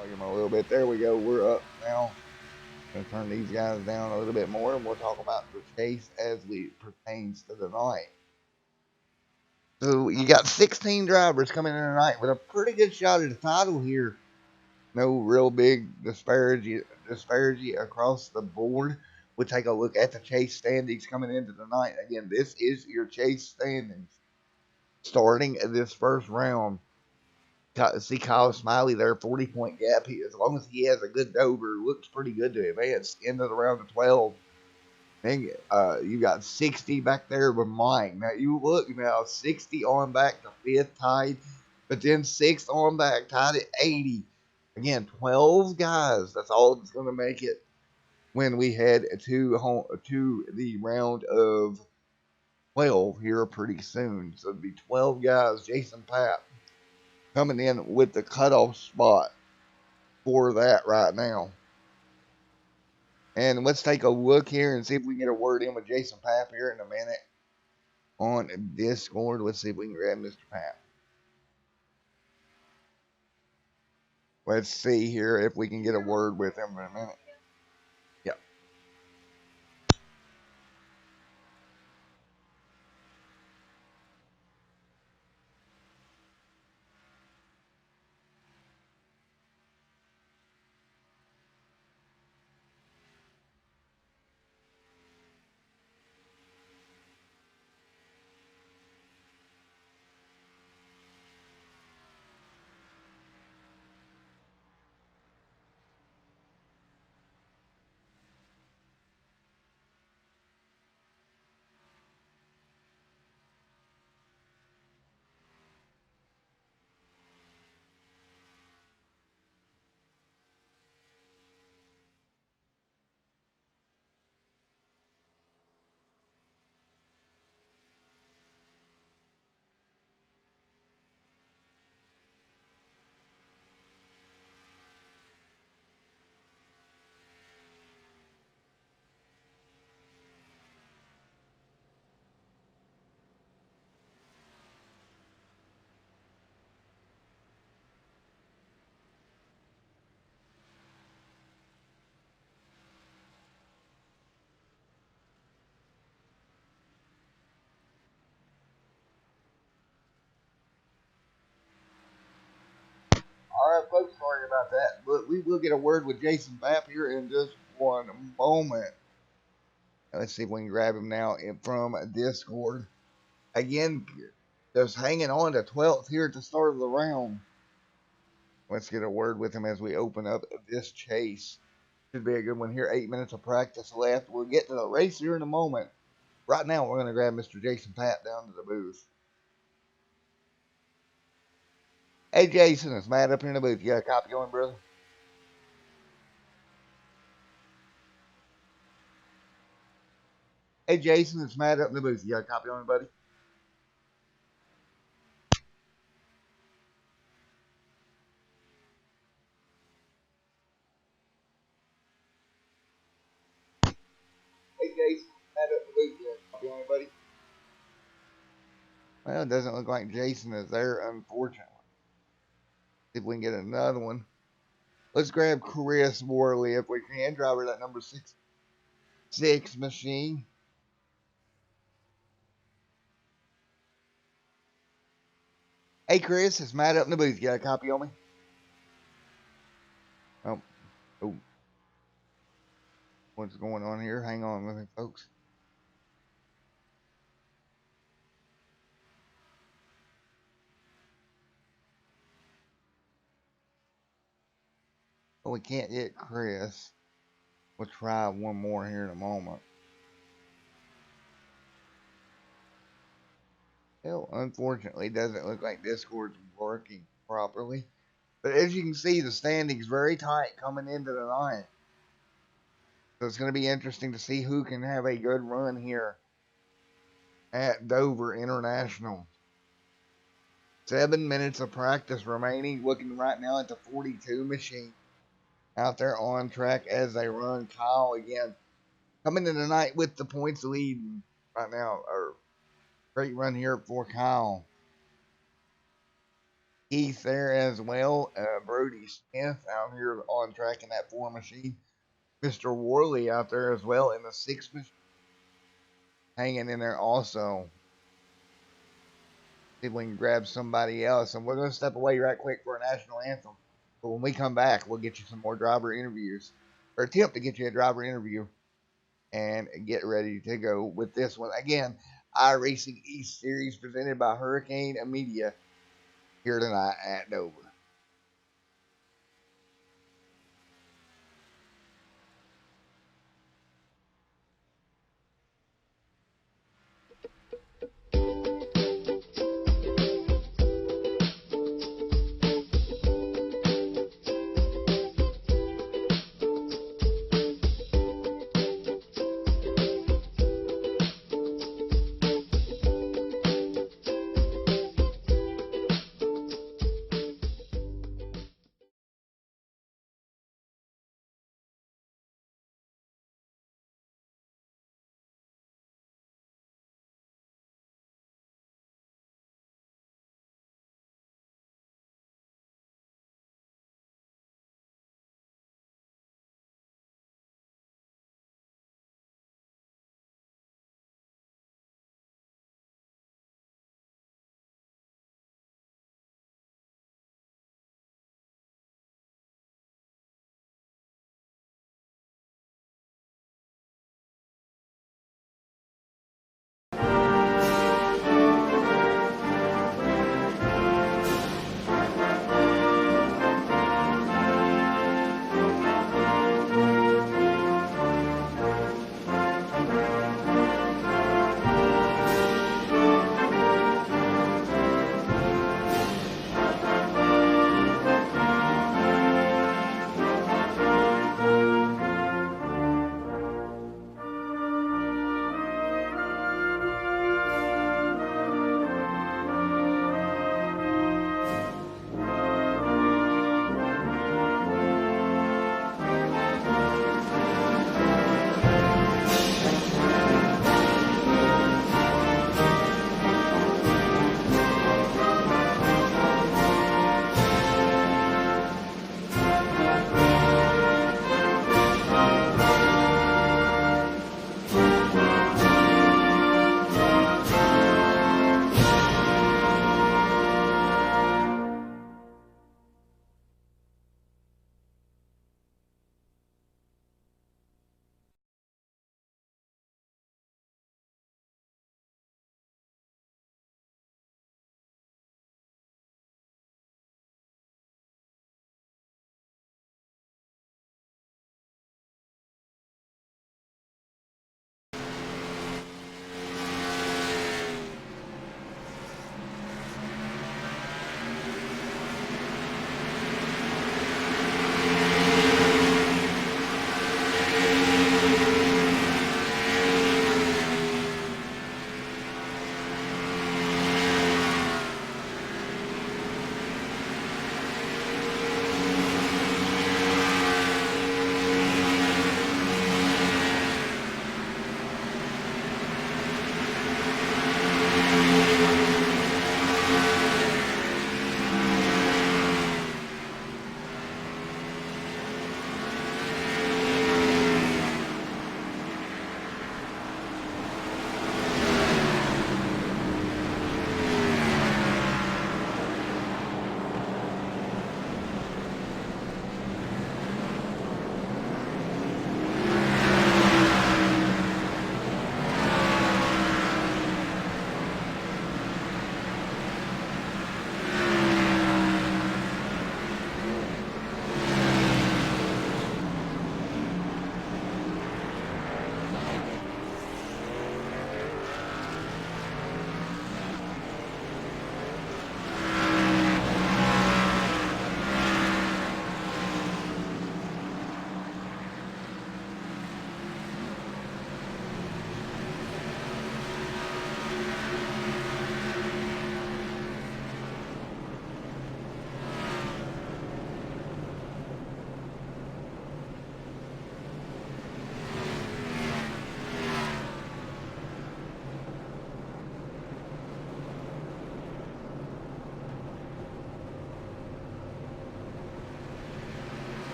volume a little bit. There we go. We're up now. Gonna turn these guys down a little bit more, and we'll talk about the chase as it pertains to the night. So you got 16 drivers coming in tonight with a pretty good shot at the title here. No real big disparity across the board. We'll take a look at the chase standings coming into the night. Again, this is your chase standings starting this first round. See Kyle Smiley there, 40-point gap. As long as he has a good Dover, looks pretty good to advance into the round of 12. Then you got 60 back there with Mike. Now you look now, 60 on back to fifth tied, but then sixth on back tied at 80. Again, 12 guys. That's all that's going to make it when we head to the round of 12 here pretty soon. So it'll be 12 guys. Jason Papp coming in with the cutoff spot for that right now. And let's take a look here and see if we can get a word in with Jason Papp here in a minute on Discord. Let's see if we can grab Mr. Papp. Let's see here if we can get a word with him in a minute. Yep. All right, folks, sorry about that. But we will get a word with Jason Papp here in just one moment. Let's see if we can grab him now from Discord. Again, just hanging on to 12th here at the start of the round. Let's get a word with him as we open up this chase. Should be a good one here. 8 minutes of practice left. We'll get to the race here in a moment. Right now, we're going to grab Mr. Jason Papp down to the booth. Hey, Jason, it's Matt up here in the booth. You got a copy going, brother? Hey, Jason, it's Matt up in the booth. You got a copy on, buddy? Hey, Jason, Matt up in the booth. You got a copy on, buddy? Well, it doesn't look like Jason is there, unfortunately. See if we can get another one. Let's grab Chris Worley if we can. Driver that number 6 machine. Hey, Chris, it's Matt up in the booth. You got a copy on me? Oh, oh. What's going on here? Hang on with me, folks. Well, we can't get Chris. We'll try one more here in a moment. Well, unfortunately, it doesn't look like Discord's working properly. But as you can see, the standing's very tight coming into the night. So it's going to be interesting to see who can have a good run here at Dover International. 7 minutes of practice remaining. Looking right now at the 42 machine out there on track as they run. Kyle again coming in tonight with the points lead right now. Or great run here for Kyle. Heath there as well. Brody Smith out here on track in that 4 machine. Mr. Worley out there as well in the 6 machine, hanging in there also. See if we can grab somebody else. And we're going to step away right quick for a national anthem. But when we come back, we'll get you some more driver interviews, or attempt to get you a driver interview, and get ready to go with this one. Again, iRacing East Series presented by Hurricane Media here tonight at Dover.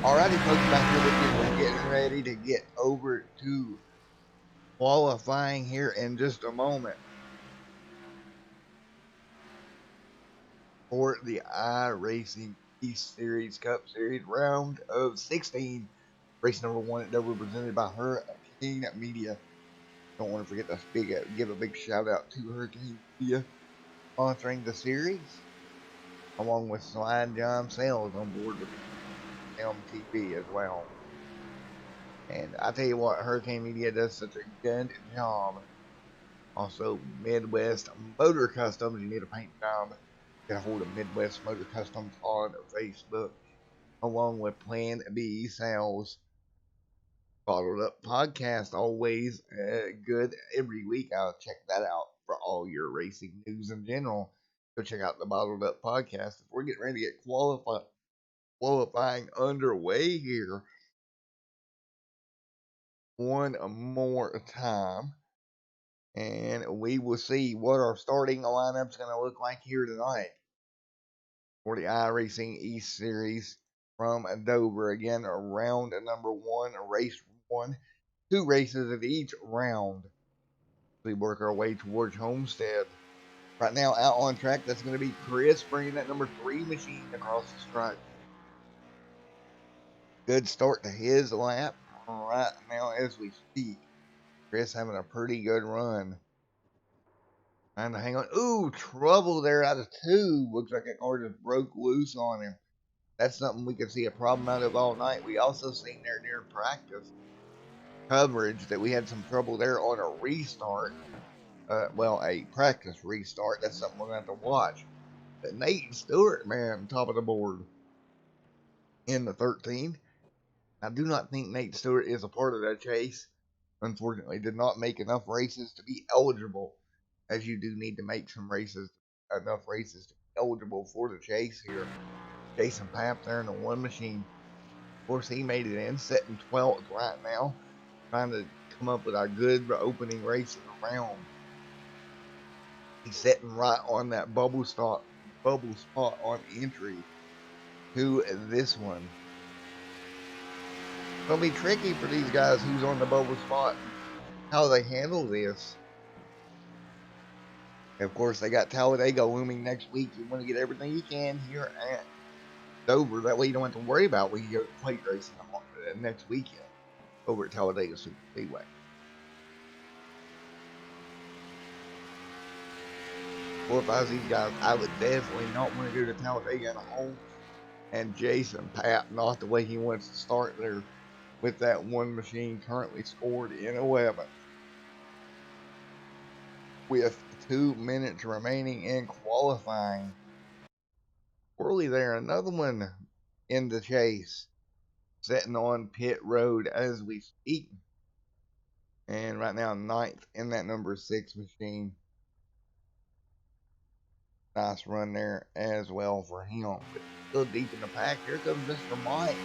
Alrighty, folks, back here with you. We're getting ready to get over to qualifying here in just a moment for the iRacing East Series Cup Series round of 16. Race number 1 at Dover, presented by Hurricane Media. Don't want to forget to give a big shout out to Hurricane Media sponsoring the series, along with Slide John Sales on board with MTV as well. And I tell you what, Hurricane Media does such a good job. Also, Midwest Motor Customs. You need a paint job, get a hold of Midwest Motor Customs on Facebook, along with Plan B Sales. Bottled Up Podcast, always good every week. I'll check that out for all your racing news in general. Go check out the Bottled Up Podcast. We're getting ready to get qualifying underway here one more time. And we will see what our starting lineup's going to look like here tonight for the iRacing East Series from Dover. Again, round number 1, race 1. 2 races of each round. We work our way towards Homestead. Right now, out on track, that's going to be Chris bringing that number 3 machine across the stripe. Good start to his lap right now as we speak. Chris having a pretty good run. Trying to hang on. Ooh, trouble there out of 2. Looks like that car just broke loose on him. That's something we could see a problem out of all night. We also seen there near practice coverage that we had some trouble there on a restart. Well, a practice restart. That's something we're going to have to watch. But Nate Stewart, man, top of the board in the 13. I do not think Nate Stewart is a part of that chase. Unfortunately, did not make enough races to be eligible, as you do need to make enough races to be eligible for the chase here. Jason Papp there in the 1 machine. Of course, he made it in, sitting 12th right now, trying to come up with a good opening race of the round. He's sitting right on that bubble spot on entry to this one. It'll be tricky for these guys who's on the bubble spot, how they handle this. Of course, they got Talladega looming next week. You want to get everything you can here at Dover. That way you don't have to worry about when you go to plate racing next weekend over at Talladega Super Speedway. Or if I was these guys, I would definitely not want to go to Talladega at home. And Jason Papp, not the way he wants to start there with that 1 machine currently scored in 11th. With 2 minutes remaining in qualifying. Early there, another one in the chase, sitting on pit road as we speak. And right now, 9th in that number 6 machine. Nice run there as well for him. But still deep in the pack. Here comes Mr. Mike,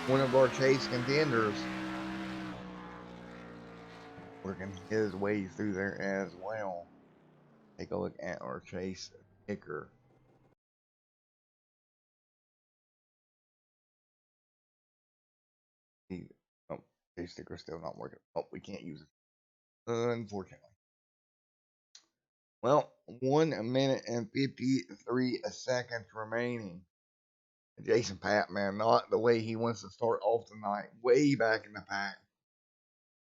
one of our chase contenders, working his way through there as well. Take a look at our chase ticker. Oh, chase ticker still not working. Oh, we can't use it, unfortunately. Well, 1 minute and 53 seconds remaining. Jason Papp, man, not the way he wants to start off tonight. Way back in the pack.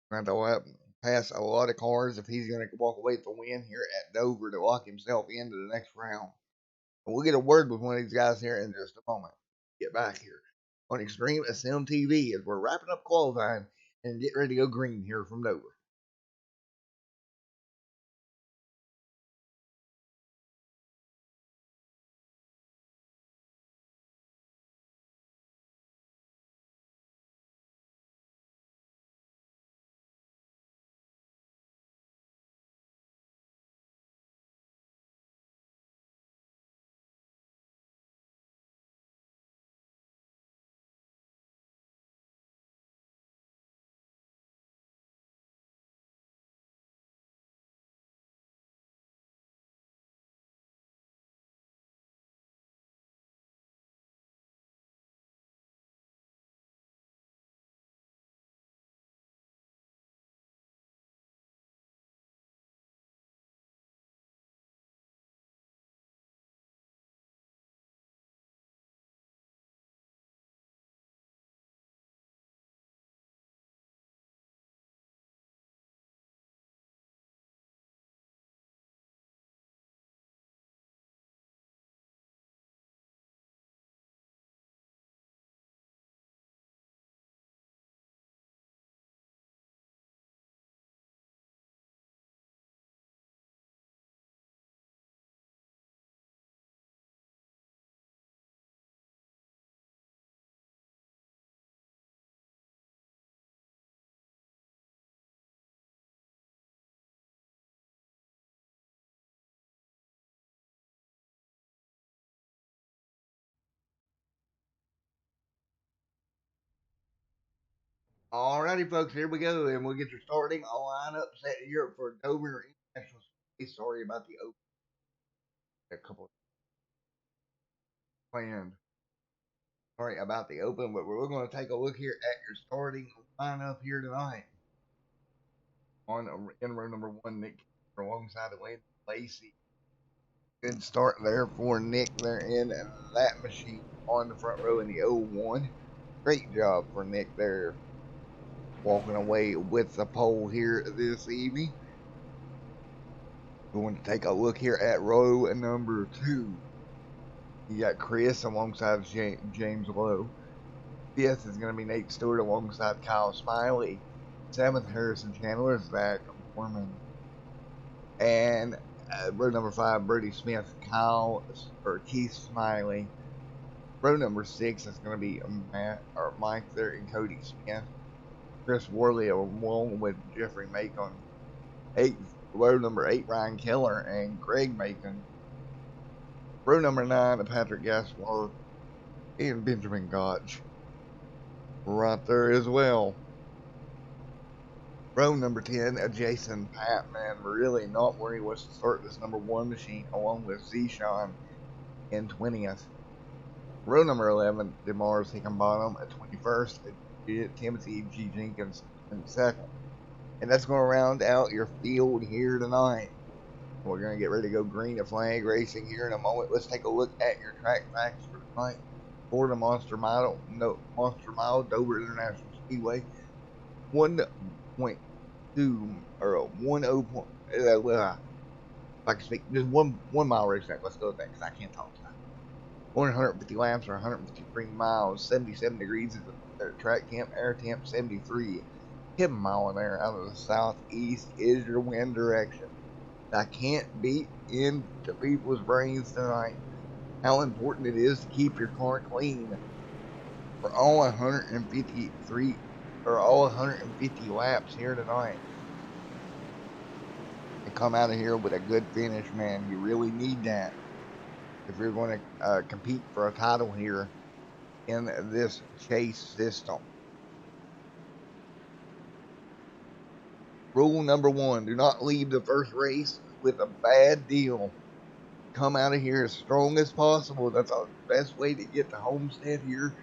Trying to pass a lot of cars if he's going to walk away with the win here at Dover to lock himself into the next round. And we'll get a word with one of these guys here in just a moment. Get back here on Extreme SM TV as we're wrapping up qualifying and getting ready to go green here from Dover. Alrighty, folks, here we go, and we'll get your starting lineup set here for Dover International Space. Sorry about the open, a couple of planned. Sorry about the open, but we're going to take a look here at your starting lineup here tonight. In row number one, Nick alongside Atlanta Lacey. Good start there for Nick there in that machine on the front row in the 01. Great job for Nick there, walking away with the pole here this evening. Going to take a look here at row number two. You got Chris alongside James Lowe. Fifth is going to be Nate Stewart alongside Kyle Smiley. Seventh, Harrison Chandler, Zach Mormon. And row number five, Brody Smith, Keith Smiley. Row number six is going to be Mike there and Cody Smith. Chris Worley along with Jeffrey Macon. Row number eight, Ryan Keller and Greg Macon. Row number nine, Patrick Gaspar and Benjamin Gotch. Right there as well. Row number 10, Jason Patman. Really not where he was to start this number one machine, along with Zeshawn in 20th. Row number 11, DeMars Hickenbottom at 21st, Timothy G. Jenkins in second. And that's going to round out your field here tonight. We're going to get ready to go green at Flag Racing here in a moment. Let's take a look at your track facts for tonight. For the Monster Mile, Dover International Speedway, 1.2 or 10. If I can speak, just one mile racetrack. Let's go with that because I can't talk tonight. 150 laps or 153 miles, 77 degrees is the track temp, air temp 73. 10 mile an hour out of the southeast is your wind direction. I can't beat into people's brains tonight how important it is to keep your car clean for all 153 or all 150 laps here tonight and come out of here with a good finish, man. You really need that if you're going to compete for a title here in this chase system. Rule number one, do not leave the first race with a bad deal. Come out of here as strong as possible. That's the best way to get to Homestead here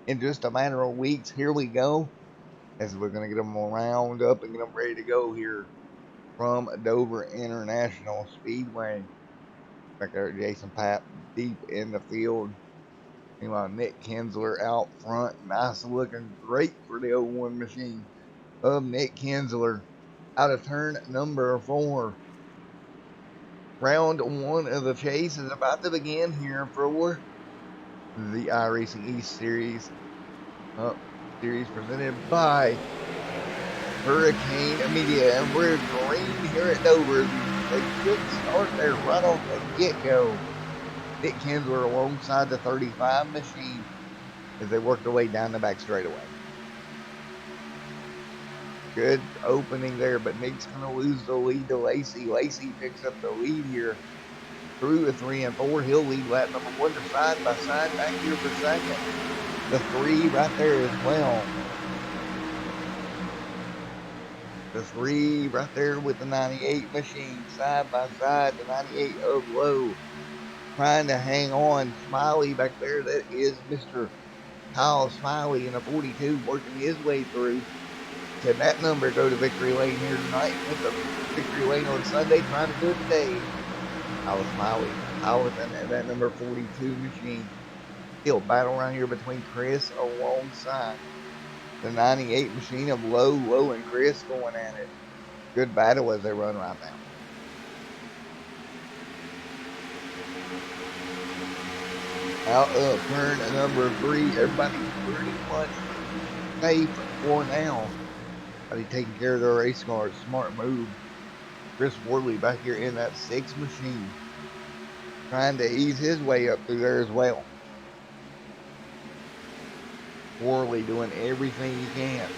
in just a matter of weeks. Here we go, as we're going to get them all round up and get them ready to go here from Dover International Speedway. Back there, Jason Papp deep in the field. Meanwhile, Nick Kinsler out front. Nice looking, great for the 01 machine of Nick Kinsler. Out of turn number 4. Round one of the chase is about to begin here for the iRacing East Series. Series presented by Hurricane Media, and we're green here at Dover. A good start there right off the get-go. Nick Kinsler alongside the 35 machine as they work their way down the back straightaway. Good opening there, but Nick's going to lose the lead to Lacey. Lacey picks up the lead here through the 3 and 4. He'll lead lap number 1 to side by side back here for second. The 3 right there as well. The 3 right there with the 98 machine side by side. The 98 of Lowe trying to hang on. Smiley back there, that is Mr. Kyle Smiley in a 42 working his way through. Can that number go to victory lane here tonight? With the victory lane on Sunday, trying to do it today. Kyle Smiley, and that number 42 machine. Still battle around here between Chris alongside the 98 machine of Lowe and Chris going at it. Good battle as they run right now. Out of turn number 3, everybody's pretty much safe for now. Everybody taking care of their race cars. Smart move. Chris Worley back here in that 6 machine, trying to ease his way up through there as well. Worley doing everything he can,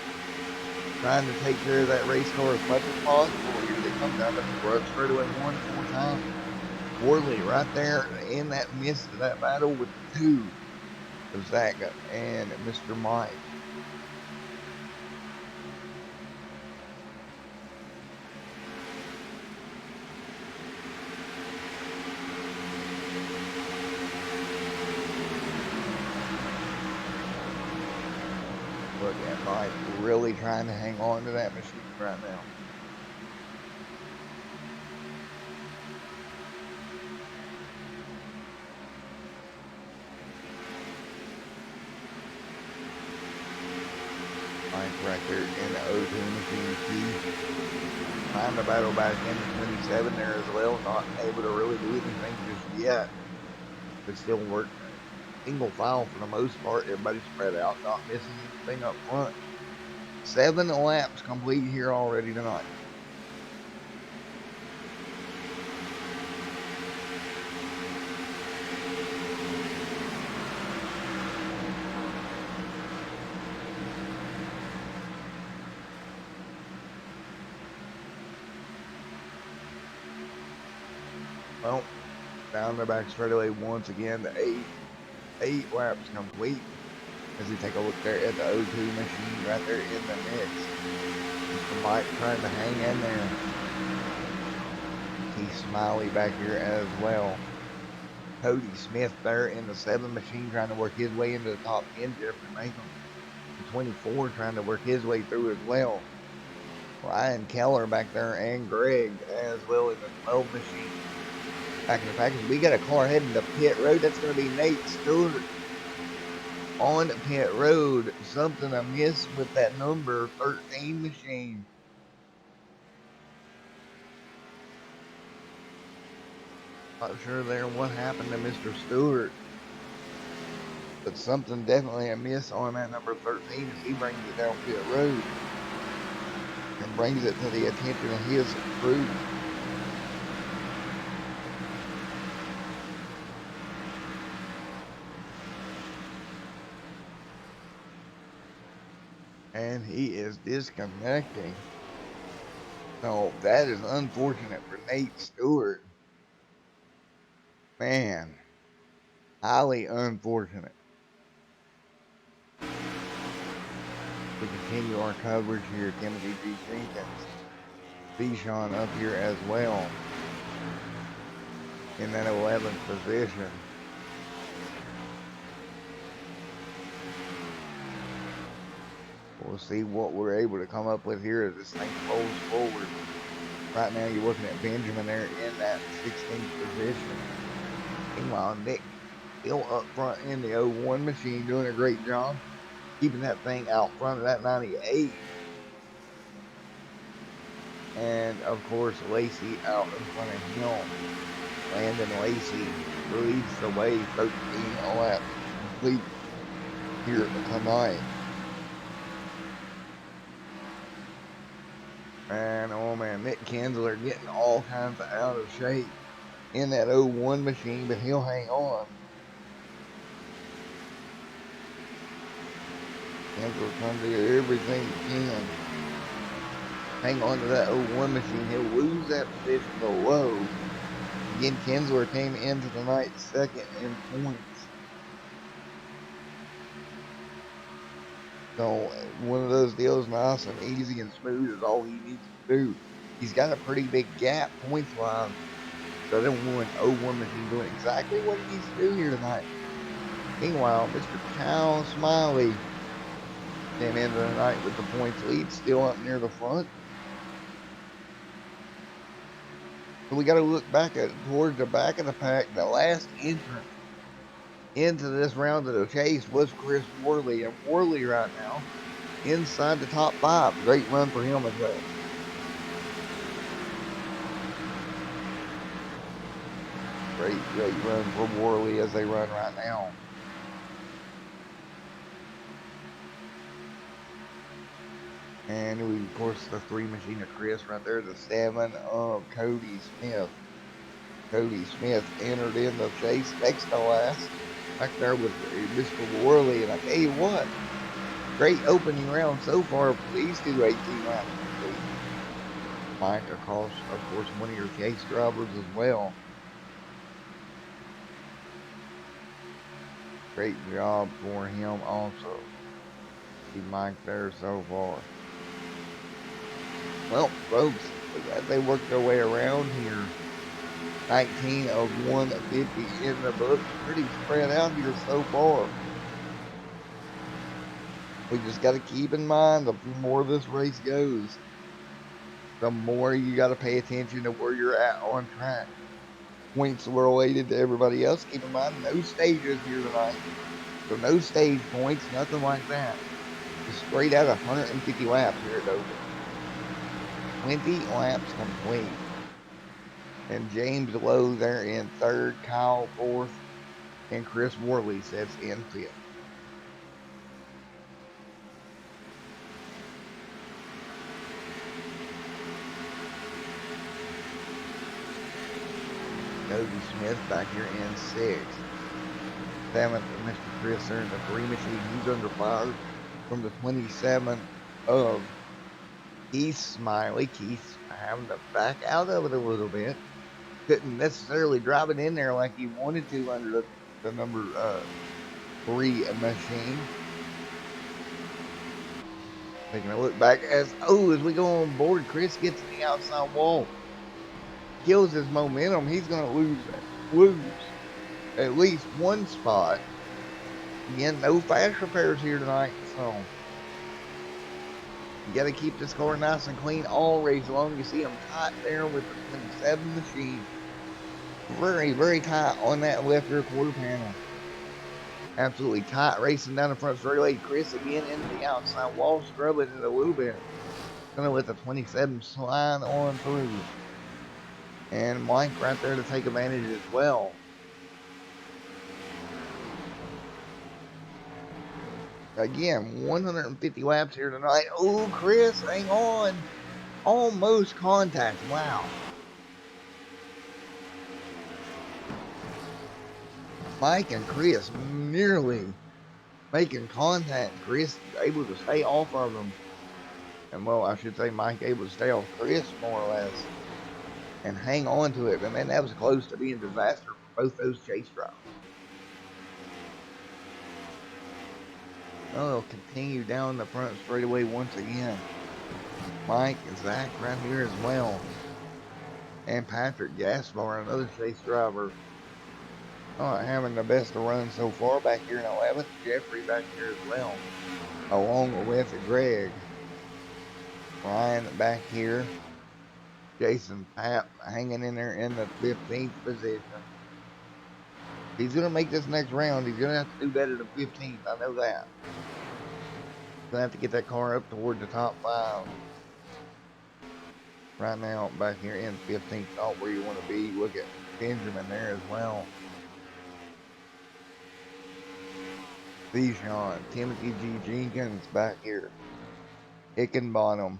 trying to take care of that race car as much as possible. Here they come down the front straightaway 1 4 times. Worley right there in that midst of that battle with the 2 of Zach and Mr. Mike. Like, really trying to hang on to that machine right now. Mike right there in the O2 machine. Keith trying to battle back into 27 there as well. Not able to really do anything just yet. But still working single file for the most part. Everybody spread out, not missing anything up front. 7 laps complete here already tonight. Well, down the back straightaway once again to 8 laps complete. As we take a look there at the O2 machine right there in the mix. Mr. Mike trying to hang in there. Keith Smiley back here as well. Cody Smith there in the 7 machine trying to work his way into the top 10. Jeffrey Mason, the 24, trying to work his way through as well. Ryan Keller back there and Greg as well in the 12 machine. Back in the package, we got a car heading to pit road. That's going to be Nate Stewart on pit road. Something amiss with that number 13 machine. Not sure there what happened to Mr. Stewart, but something definitely amiss on that number 13 as he brings it down pit road and brings it to the attention of his crew. And he is disconnecting. So that is unfortunate for Nate Stewart. Man, highly unfortunate. We continue our coverage here. Timothy G. Jenkins, Bichon up here as well in that 11th position. We'll see what we're able to come up with here as this thing rolls forward. Right now, you're looking at Benjamin there in that 16th position. Meanwhile, Nick still up front in the 01 machine, doing a great job keeping that thing out front of that 98. And of course, Lacey out in front of him. Landon Lacey leads the way, 13 laps complete here tonight. And oh man, Nick Kinsler getting all kinds of out of shape in that 01 machine, but he'll hang on. Kinsler trying to do everything he can. Hang on to that 01 machine. He'll lose that position to low. Again, Kinsler came into the night second in points. So one of those deals, nice and easy and smooth, is all he needs to do. He's got a pretty big gap points wise. So I don't want 01 machine doing exactly what he needs to do here tonight. Meanwhile, Mr. Cal Smiley came into the night with the points lead, still up near the front. So we got to look back at towards the back of the pack. The last entrant into this round of the chase was Chris Worley, and Worley right now inside the top 5. Great run for him as well. Great run for Worley as they run right now. And we, of course, the 3 machine of Chris right there, the 7 of Cody Smith. Cody Smith entered in the chase next to last. Back there with Mr. Worley, and I tell you what, great opening round so far for these two 18 laps. Mike, of course, one of your chase drivers as well. Great job for him also. See Mike there so far. Well, folks, as they work their way around here, 19 of 150 in the book. Pretty spread out here so far. We just got to keep in mind the more this race goes, the more you got to pay attention to where you're at on track. Points were related to everybody else. Keep in mind, no stages here tonight. So no stage points, nothing like that. Just straight out 150 laps here at Dover. 20 laps complete. And James Lowe there in third, Kyle fourth, and Chris Worley sets in fifth. Cody Smith back here in sixth. Seventh, Mr. Chris there in the three machine. He's under fire from the 27 of Keith Smiley. Keith's having to back out of it a little bit. Couldn't necessarily drive it in there like he wanted to under the number three machine. Taking a look back as we go on board, Chris gets to the outside wall, kills his momentum. He's going to lose at least one spot. Again, no fast repairs here tonight, so you got to keep this car nice and clean all race long. You see him tight there with the 27 machine. Very, very tight on that left rear quarter panel. Absolutely tight racing down the front straightaway. Chris again into the outside wall, scrubbing it a little bit. Gonna let the 27 slide on through. And Mike right there to take advantage as well. Again, 150 laps here tonight. Oh, Chris, hang on. Almost contact. Wow. Mike and Chris nearly making contact. Chris able to stay off of them. And well, I should say Mike able to stay off Chris more or less and hang on to it. But man, that was close to being a disaster for both those chase drivers. Oh, they'll continue down the front straightaway once again. Mike and Zach right here as well. And Patrick Gaspar, another chase driver. Having the best of run so far back here in 11th. Jeffrey back here as well. Along with Greg. Ryan back here. Jason Papp hanging in there in the 15th position. He's going to make this next round. He's going to have to do better than 15th. I know that. He's going to have to get that car up toward the top 5. Right now, back here in 15th, not where you want to be. Look at Benjamin there as well. Bichon, Timothy G. Jenkins back here. Hickenbottom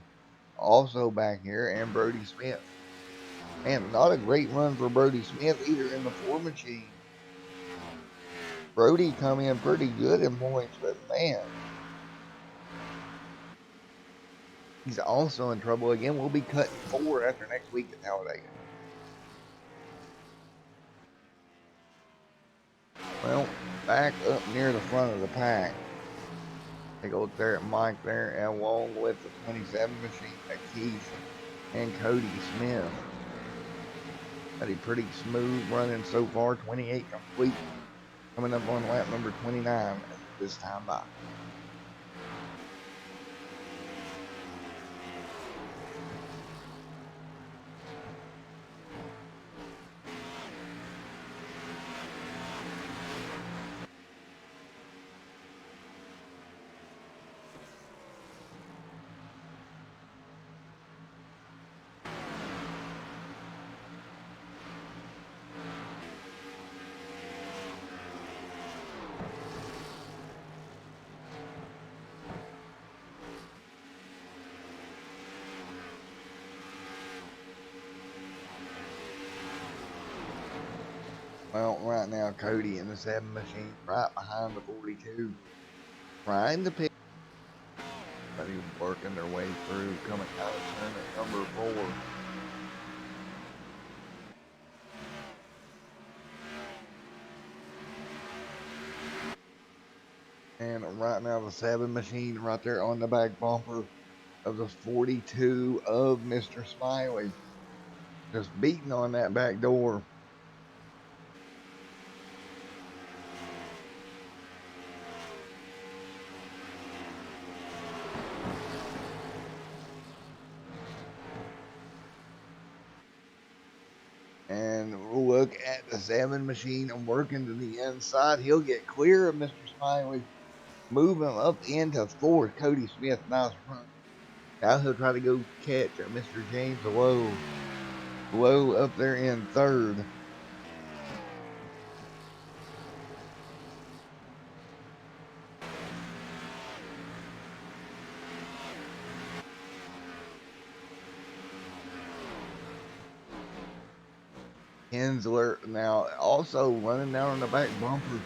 also back here, and Brody Smith. Man, not a great run for Brody Smith either in the 4 machine. Brody come in pretty good in points, but man, he's also in trouble again. We'll be cutting 4 after next week at Talladega. Well, back up near the front of the pack. Take a look there at Mike there, and along with the 27 machine at Keith and Cody Smith. Had a pretty smooth running so far, 28 complete. Coming up on lap number 29 this time by. Well, right now, Cody in the 7 machine, right behind the 42. Trying to pick. But he's working their way through, coming out of turn at number 4. And right now, the 7 machine right there on the back bumper of the 42 of Mr. Smiley. Just beating on that back door. And look at the 7 machine and working to the inside. He'll get clear of Mr. Smiley. Moving up into 4th. Cody Smith, nice run. Now he'll try to go catch Mr. James Lowe. Lowe up there in 3rd. Kinsler now also running down on the back bumper.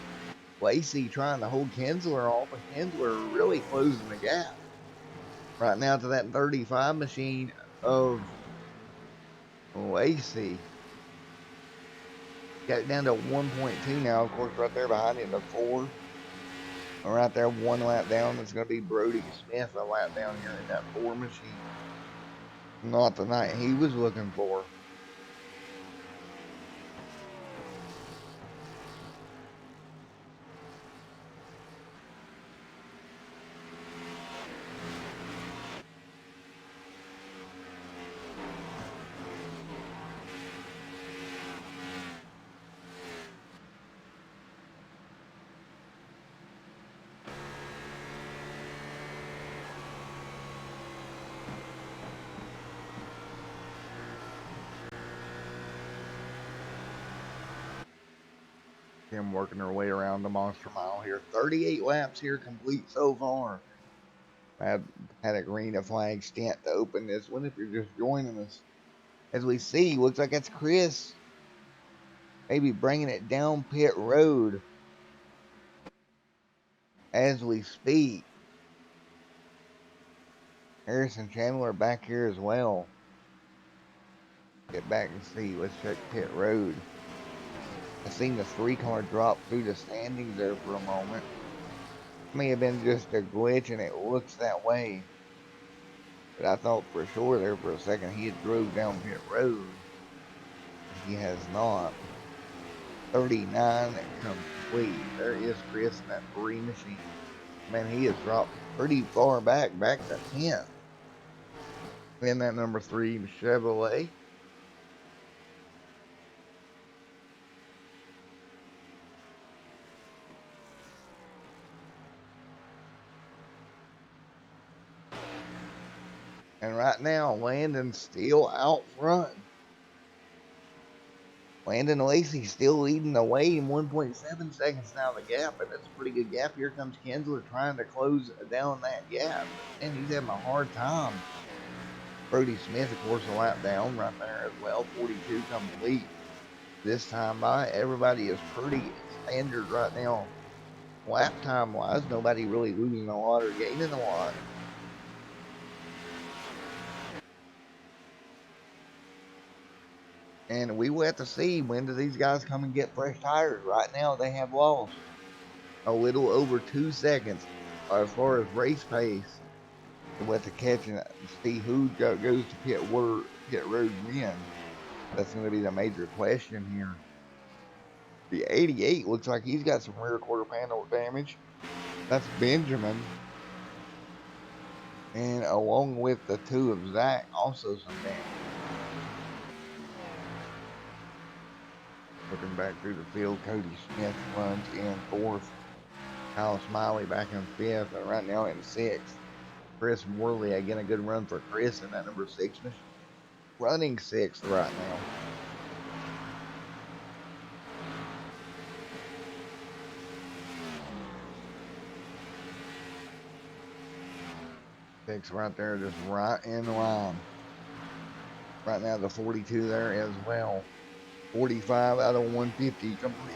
Lacey trying to hold Kinsler off, but Kinsler really closing the gap. Right now to that 35 machine of Lacey. Got it down to 1.2 now. Of course, right there behind it, the 4. Right there, 1 lap down. It's going to be Brody Smith a lap down here in that 4 machine. Not the night he was looking for. Them working their way around the Monster Mile here. 38 laps here complete so far. Had a green flag stint to open this one if you're just joining us. As we see, looks like it's Chris. Maybe bringing it down pit road as we speak. Harrison Chandler back here as well. Get back and see. Let's check pit road. I seen the 3-car drop through the standings there for a moment. May have been just a glitch and it looks that way. But I thought for sure there for a second he had drove down pit road. He has not. 39 complete. There is Chris in that 3 machine. Man, he has dropped pretty far back to 10th. In that number 3 Chevrolet. And right now, Landon's still out front. Landon Lacey still leading the way in 1.7 seconds now the gap, and that's a pretty good gap. Here comes Kinsler trying to close down that gap. And he's having a hard time. Brody Smith, of course, a lap down right there as well. 42 complete. This time by, everybody is pretty standard right now. Lap time wise, nobody really losing a lot or gaining a lot. And we will have to see when do these guys come and get fresh tires. Right now, they have lost a little over 2 seconds as far as race pace. We'll have to catch and see who goes to pit road when. That's going to be the major question here. The 88 looks like he's got some rear quarter panel damage. That's Benjamin. And along with the 2 of Zach, also some damage. Looking back through the field, Cody Smith runs in 4th. Kyle Smiley back in 5th, and right now in 6th. Chris Morley, again, a good run for Chris in that number 6 machine. Running 6th right now. Six right there, just right in line. Right now, the 42 there as well. 45 out of 150 complete.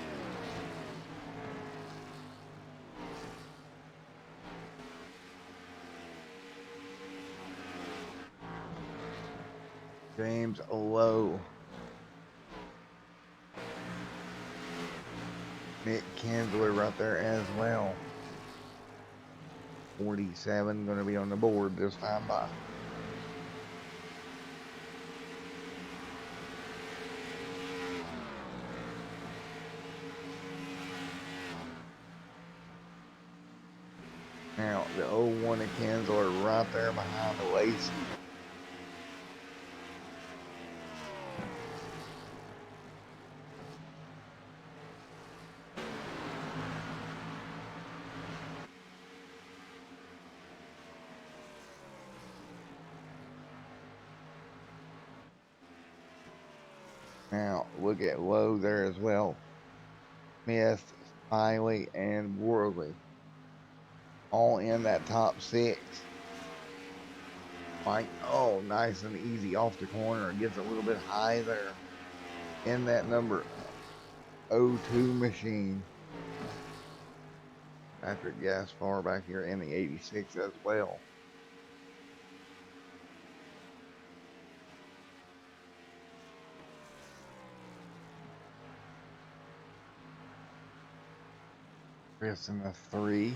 James Lowe. Nick Kinsler right there as well. 47 going to be on the board this time by. Now, the 01 of Kinsler right there behind the Lacey. Now, look at low there as well. Smith, Smiley, and Worley all in that top six. Like, oh, nice and easy off the corner. Gets a little bit high there in that number O2 machine. Patrick Gaspar back here in the 86 as well. Chris in the 3.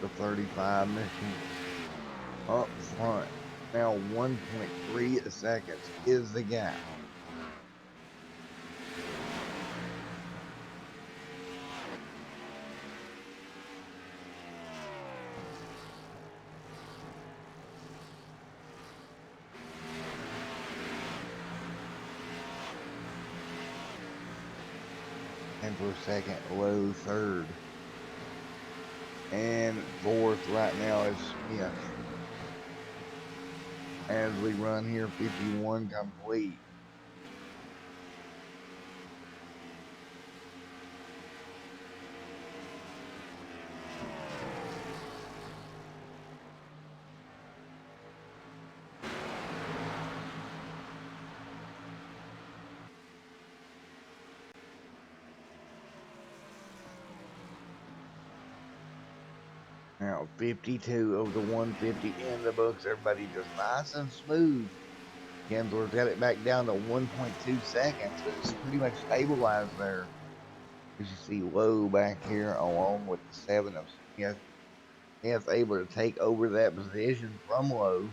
The 35 machine up front. Now 1.3 seconds is the gap. And for second, low third. And fourth right now is Smith. As we run here, 51 complete. Now 52 of the 150 in the books. Everybody just nice and smooth. Gensler's got it back down to 1.2 seconds, but it's pretty much stabilized there. As you see low back here along with the 7 of Smith. Smith able to take over that position from low.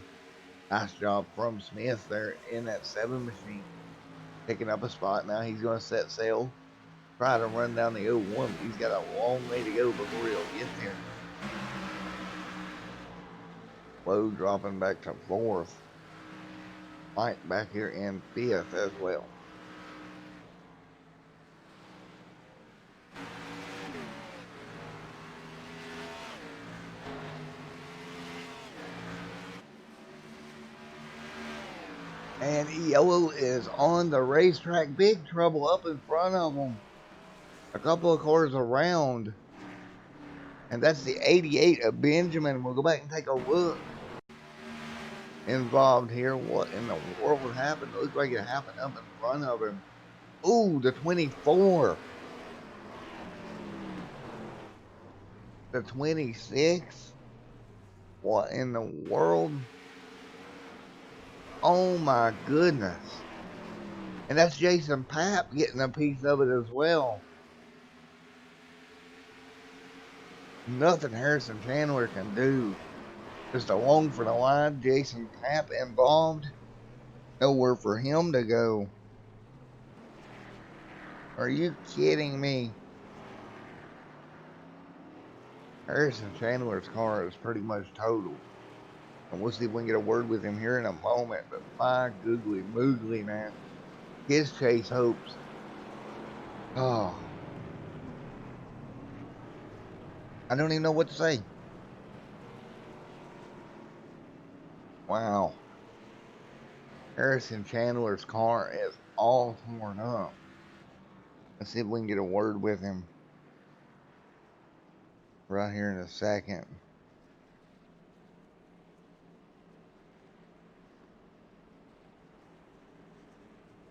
Nice job from Smith there in that 7 machine. Picking up a spot. Now he's going to set sail. Try to run down the 01. He's got a long way to go before he'll get there. Low dropping back to 4th. Mike back here in 5th as well. And yellow is on the racetrack. Big trouble up in front of them. A couple of cars around. And that's the 88 of Benjamin. We'll go back and take a look. Involved here. What in the world happened? It looks like it happened up in front of him. Ooh, the 24. The 26. What in the world? Oh my goodness. And that's Jason Papp getting a piece of it as well. Nothing Harrison Chandler can do. Just along for the line. Jason Papp involved. Nowhere for him to go. Are you kidding me? Harrison Chandler's car is pretty much total. And we'll see if we can get a word with him here in a moment. But my googly moogly, man. His chase hopes. Oh. I don't even know what to say. Wow. Harrison Chandler's car is all torn up. Let's see if we can get a word with him right here in a second.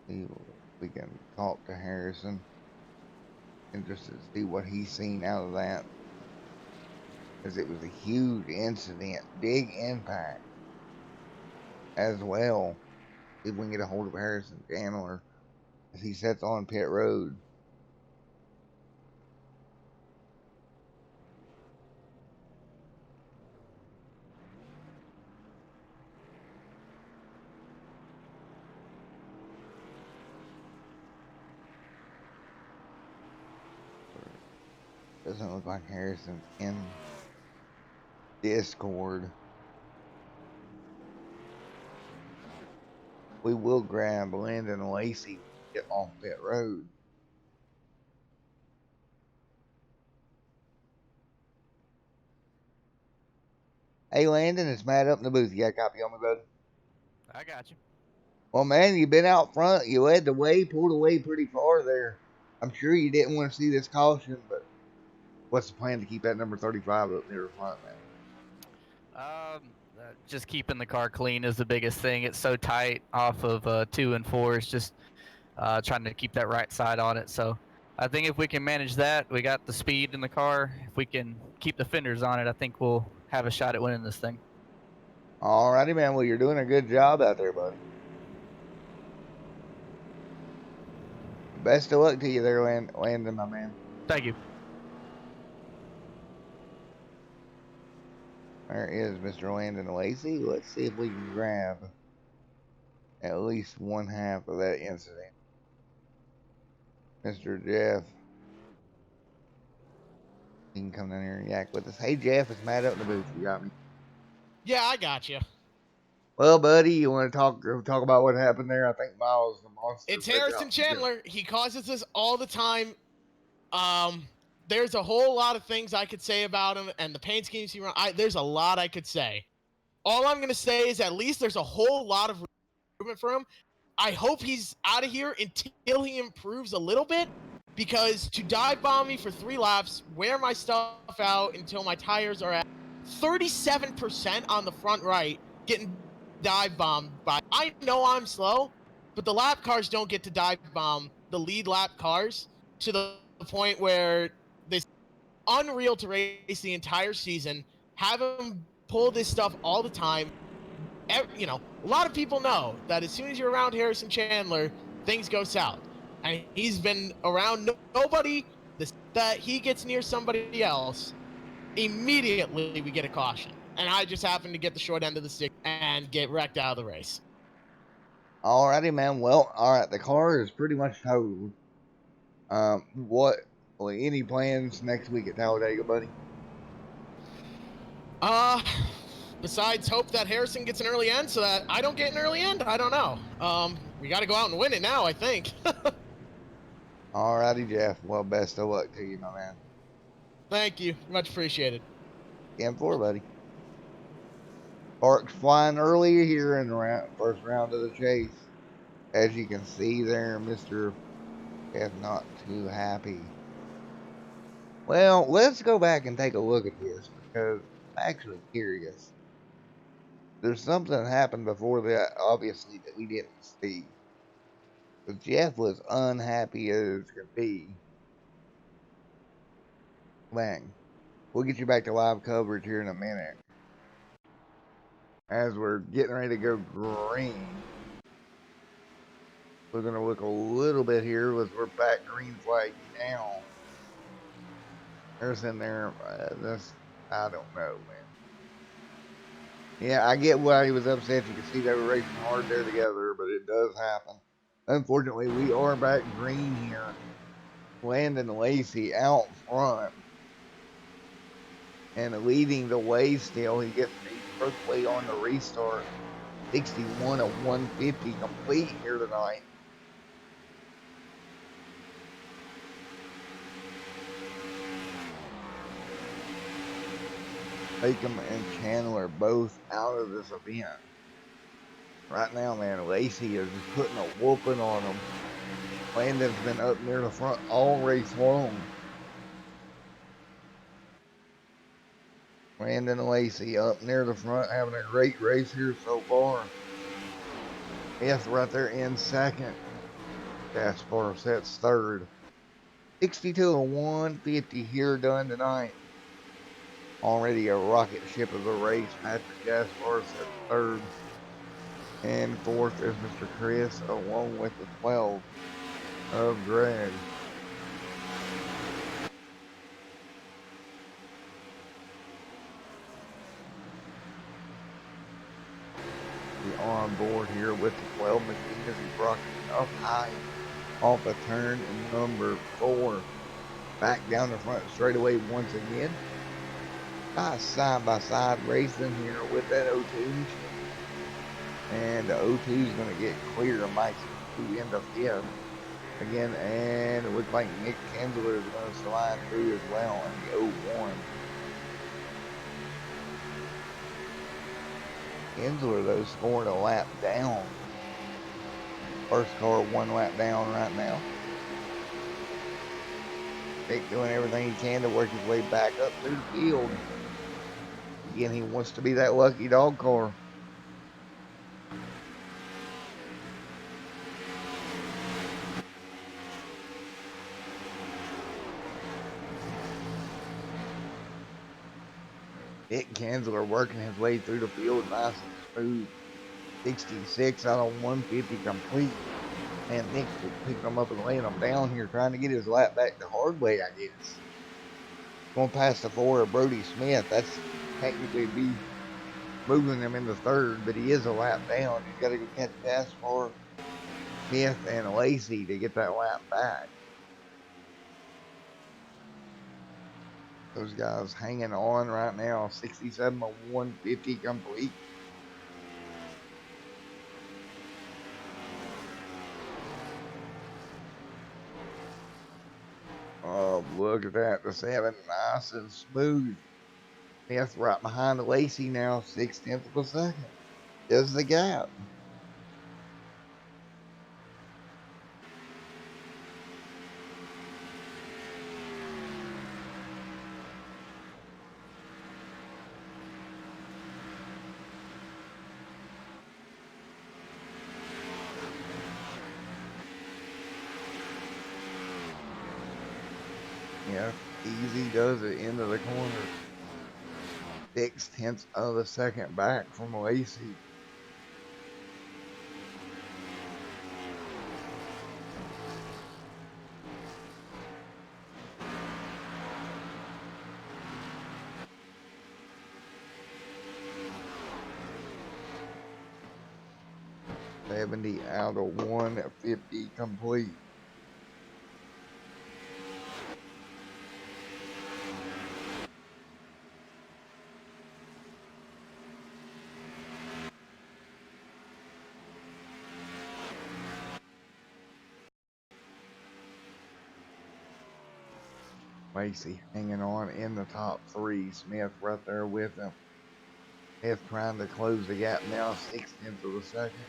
See if we can talk to Harrison and just to see what he's seen out of that. Because it was a huge incident, big impact as well. See if we can get a hold of Harrison Chandler as he sets on pit road. Doesn't look like Harrison's in Discord. We will grab Landon Lacey when we get off pit road. Hey, Landon, it's Matt up in the booth. You got a copy on me, bud? I got you. Well, man, you've been out front. You led the way, pulled away pretty far there. I'm sure you didn't want to see this caution, but what's the plan to keep that number 35 up near the front, man? Just keeping the car clean is the biggest thing. It's so tight off of 2 and 4. It's just trying to keep that right side on it. So I think if we can manage that, we got the speed in the car. If we can keep the fenders on it, I think we'll have a shot at winning this thing. Alrighty, man. Well, you're doing a good job out there, buddy. Best of luck to you there, Landon, my man. Thank you. There is Mr. Landon Lacey. Let's see if we can grab at least one half of that incident. Mr. Jeff, he can come down here and yak with us. Hey, Jeff, it's Matt up in the booth. You got me? Yeah, I got you. Well, buddy, you want to talk about what happened there? I think Miles the monster. It's Harrison Chandler. He causes this all the time. There's a whole lot of things I could say about him and the paint schemes he runs. There's a lot I could say. All I'm gonna say is at least there's a whole lot of improvement for him. I hope he's out of here until he improves a little bit, because to dive bomb me for 3 laps, wear my stuff out until my tires are at 37% on the front right, getting dive bombed by. I know I'm slow, but the lap cars don't get to dive bomb the lead lap cars to the point where this unreal to race the entire season, have him pull this stuff all the time. You know, a lot of people know that as soon as you're around Harrison Chandler, things go south. And he's been around nobody that he gets near somebody else, immediately we get a caution. And I just happened to get the short end of the stick and get wrecked out of the race. Alrighty, man. Well, all right. The car is pretty much totaled. Any plans next week at Talladega, buddy? Besides hope that Harrison gets an early end so that I don't get an early end, I don't know. We got to go out and win it now, I think. Alrighty, Jeff. Well, best of luck to you, my man. Thank you. Much appreciated. 10-4, buddy. Sparks flying early here in the first round of the chase. As you can see there, Mr. Jeff not too happy. Well, let's go back and take a look at this because I'm actually curious. There's something that happened before that, obviously, that we didn't see. But Jeff was unhappy as could be. Bang. We'll get you back to live coverage here in a minute. As we're getting ready to go green, we're going to look a little bit here as we're back green flag now. There's in there. I don't know, man. Yeah, I get why he was upset. You can see they were racing hard there together, but it does happen. Unfortunately, we are back green here. Landon Lacey out front and leading the way still. He gets the first way on the restart. 61 of 150 complete here tonight. Latham and Chandler both out of this event. Right now, man, Lacey is just putting a whooping on him. Landon's been up near the front all race long. Landon Lacey up near the front, having a great race here so far. Fifth right there in second. Gaspar sets third. 62 of 150 here done tonight. Already a rocket ship of the race. Patrick Gaspar sets third. And fourth is Mr. Chris, along with the 12 of Greg. We are on board here with the 12 machine as he's rocking up high off a turn number 4. back down the front straightaway once again. Side by side racing here with that O2 machine. And the O2 is going to get clear of Mike to end of fifth again. And it looks like Nick Kinsler is going to slide through as well in the 01. Kinsler, though, scored a lap down. First car 1 lap down right now. Nick doing everything he can to work his way back up through the field. Again, he wants to be that lucky dog car. Nick Kinsler working his way through the field nice and smooth. 66 out of 150 complete. And Nick's picking him up and laying him down here, trying to get his lap back the hard way, I guess. Going past the 4 of Brody Smith. That's technically be moving him into third, but he is a lap down. He's got to go catch Gaspar, Smith, and Lacey to get that lap back. Those guys hanging on right now. 67 of 150 complete. Oh, look at that. The 7 nice and smooth. Smith right behind Lacey now. 6/10 of a second. There's the gap. Yeah, easy does it into the corner. 6/10 of a second back from Lacey. $70 out of 150 complete. Lacey hanging on in the top 3. Smith right there with him. Smith trying to close the gap now. 6/10 of a second.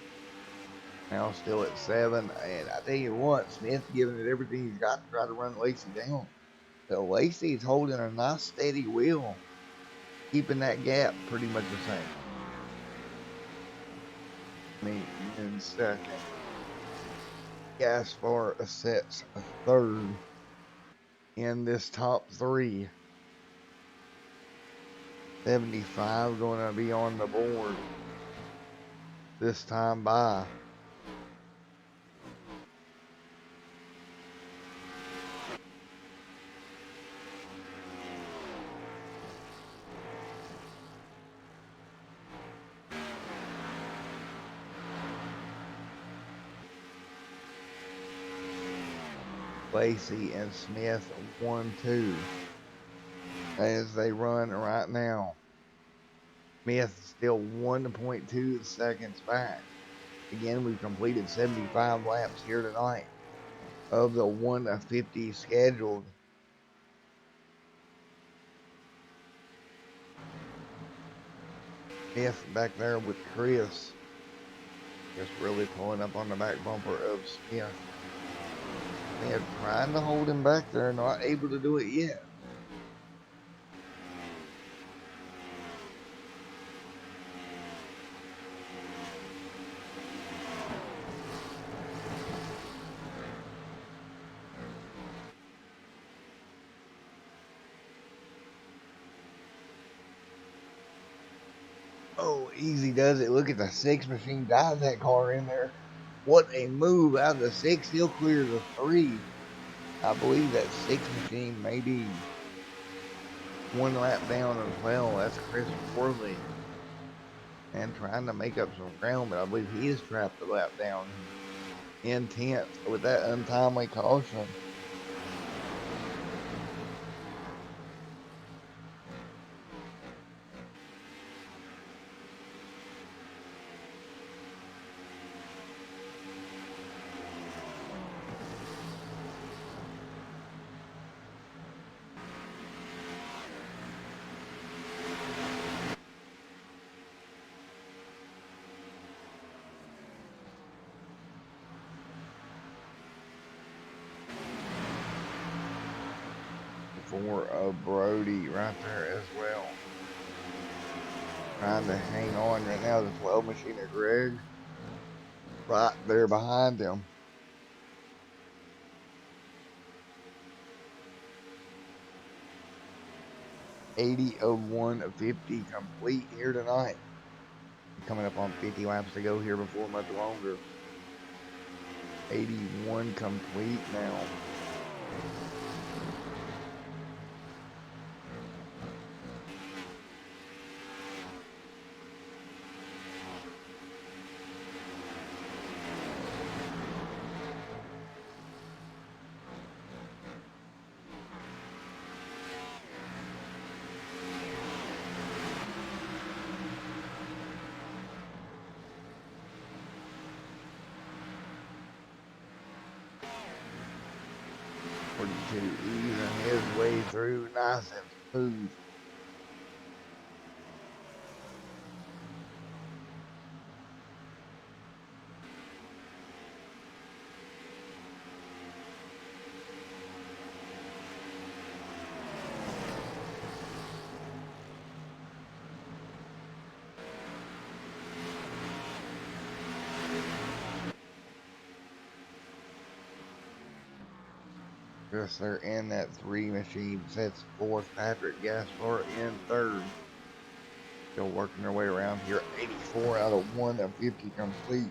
Now still at 7. And I tell you what, Smith giving it everything he's got to try to run Lacey down. So Lacey's holding a nice steady wheel, keeping that gap pretty much the same. In second. Gaspar sets a third in this top 3. 75 going to be on the board this time by. Lacey and Smith 1-2 as they run right now. Smith still 1.2 seconds back. Again, we've completed 75 laps here tonight of the 150 scheduled. Smith back there with Chris. Just really pulling up on the back bumper of Smith. They're trying to hold him back there, not able to do it yet. Oh, easy does it. Look at the 6 machine dive that car in there. What a move out of the 6. He'll clear the 3. I believe that 6 machine may be 1 lap down as well. That's Chris Worley. And trying to make up some ground, but I believe he is trapped a lap down in 10th with that untimely caution. for Brody right there as well. Trying to hang on right now. The 12 machine of Greg right there behind him. 80 of 150 complete here tonight. Coming up on 50 laps to go here before much longer. 81 complete now. To easing his way through nice and smooth. Yes, they're in that 3 machine. Sets fourth. Patrick Gaspar in third. Still working their way around here. 84 out of 150 complete.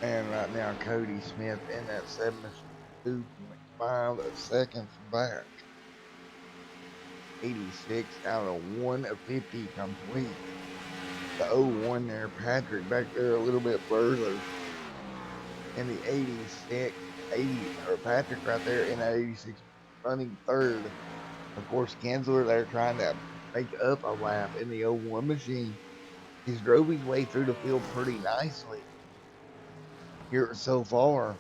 And right now, Cody Smith in that 72.5 seconds back. 86 out of 150 complete. The 01 there, Patrick back there a little bit further. In the 86, 80, or Patrick right there in the 86, running third. Of course, Kinsler there trying to make up a lap in the 01 machine. He's drove his way through the field pretty nicely here so far.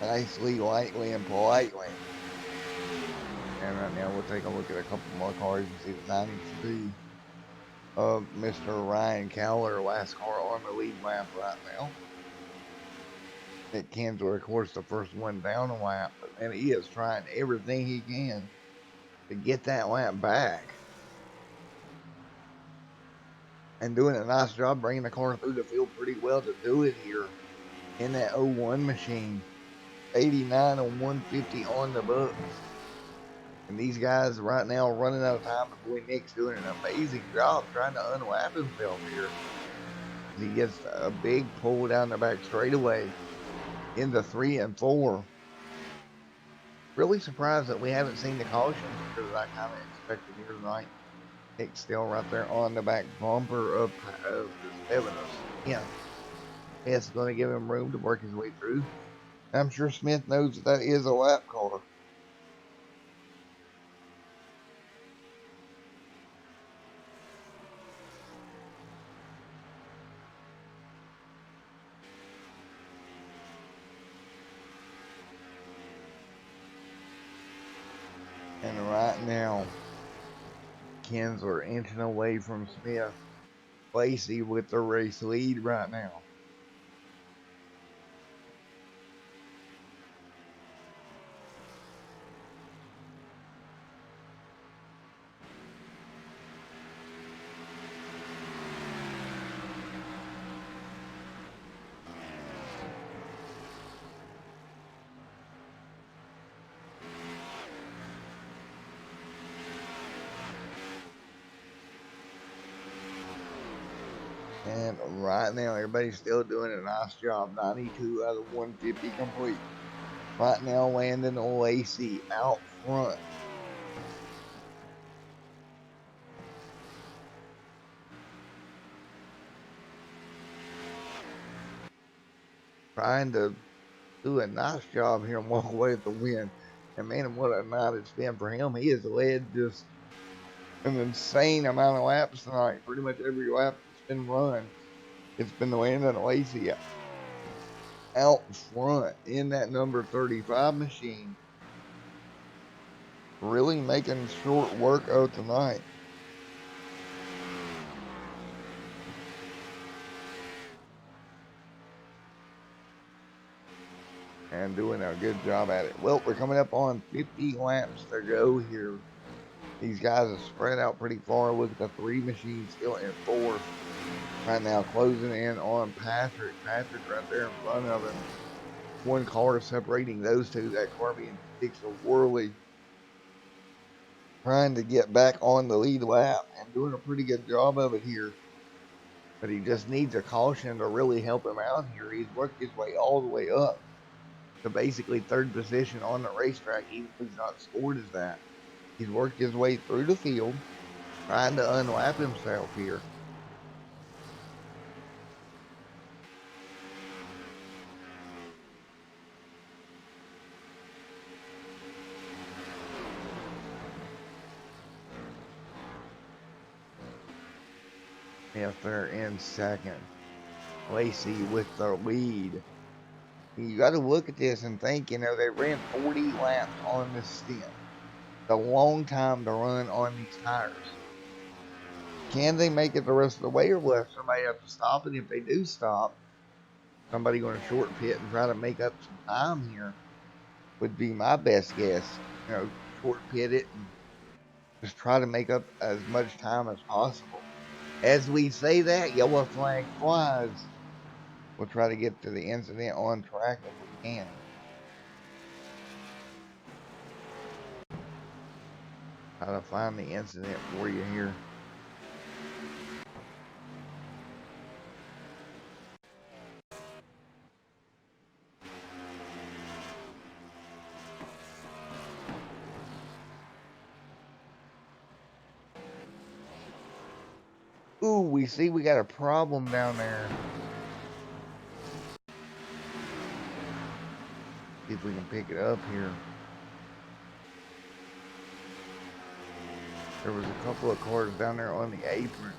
Nicely, lightly, and politely. And right now we'll take a look at a couple more cars and see the 93 of Mr. Ryan Cowler, last car on the lead lap right now. Nick Kinsler, of course, the first one down a lap, and he is trying everything he can to get that lap back. And doing a nice job bringing the car through the field pretty well to do it here in that 01 machine. 89 and 150 on the books. And these guys right now running out of time, but boy, Nick's doing an amazing job trying to unlap himself here. He gets a big pull down the back straightaway into 3 and 4. Really surprised that we haven't seen the cautions because I kind of expected here tonight. Nick's still right there on the back bumper of the 7 of Smith. It's going to give him room to work his way through. I'm sure Smith knows that that is a lap car. And right now, Kinsler inching away from Smith. Lacey with the race lead right now. And right now, everybody's still doing a nice job. 92 out of 150 complete. Right now, Landon Lacey out front. Trying to do a nice job here and walk away with the win. And man, what a night it's been for him. He has led just an insane amount of laps tonight. Pretty much every lap that's been run, it's been Landon Lacey out front in that number 35 machine. Really making short work of tonight. And doing a good job at it. Well, we're coming up on 50 laps to go here. These guys are spread out pretty far. Look at the three machines still in fourth. Right now, closing in on Patrick. Patrick right there in front of him. One car separating those two. That car being six of Worley. Trying to get back on the lead lap and doing a pretty good job of it here. But he just needs a caution to really help him out here. He's worked his way all the way up to basically third position on the racetrack, even though he's not scored as that. He's worked his way through the field, trying to unlap himself here. If they're in second, Lacey with the lead. You got to look at this and think, they ran 40 laps on this stint. It's a long time to run on these tires. Can they make it the rest of the way, or will somebody have to stop it? If they do stop, somebody going to short pit and try to make up some time here would be my best guess. Short pit it and just try to make up as much time as possible. As we say that, yellow flag flies. We'll try to get to the incident on track if we can. Try to find the incident for you here. Ooh, we see we got a problem down there. See if we can pick it up here. There was a couple of cars down there on the apron.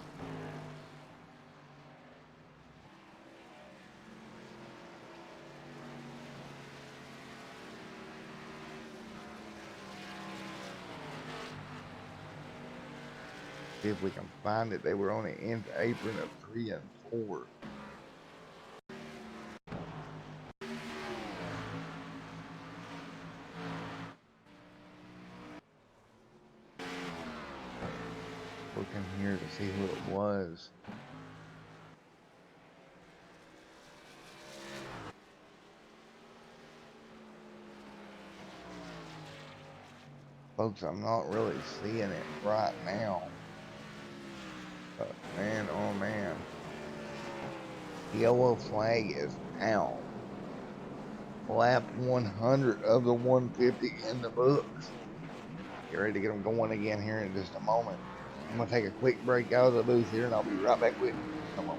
See if we can find it. They were on the end apron of 3 and 4. Looking here to see who it was. Folks, I'm not really seeing it right now. But man, oh man. Yellow flag is down. Lap 100 of the 150 in the books. Get ready to get them going again here in just a moment. I'm going to take a quick break out of the booth here and I'll be right back with you. Come on.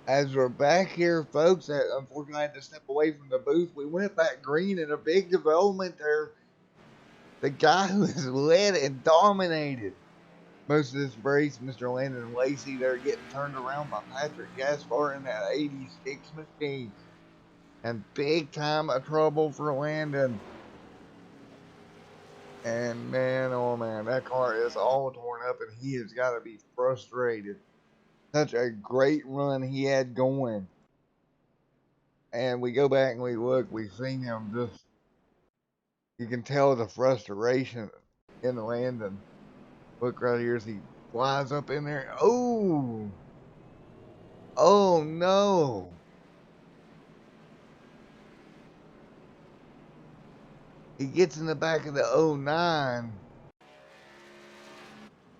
As we're back here, folks, unfortunately I had to step away from the booth. We went back green in a big development there. The guy who has led and dominated most of this race, Mr. Landon Lacey, they're getting turned around by Patrick Gaspar in that 86 machine. And big time of trouble for Landon. And man, oh man, that car is all torn up and he has got to be frustrated. Such a great run he had going. And we go back and we look, we've seen him just, you can tell the frustration in Landon. Look right here as he flies up in there. Oh! Oh no! He gets in the back of the '09.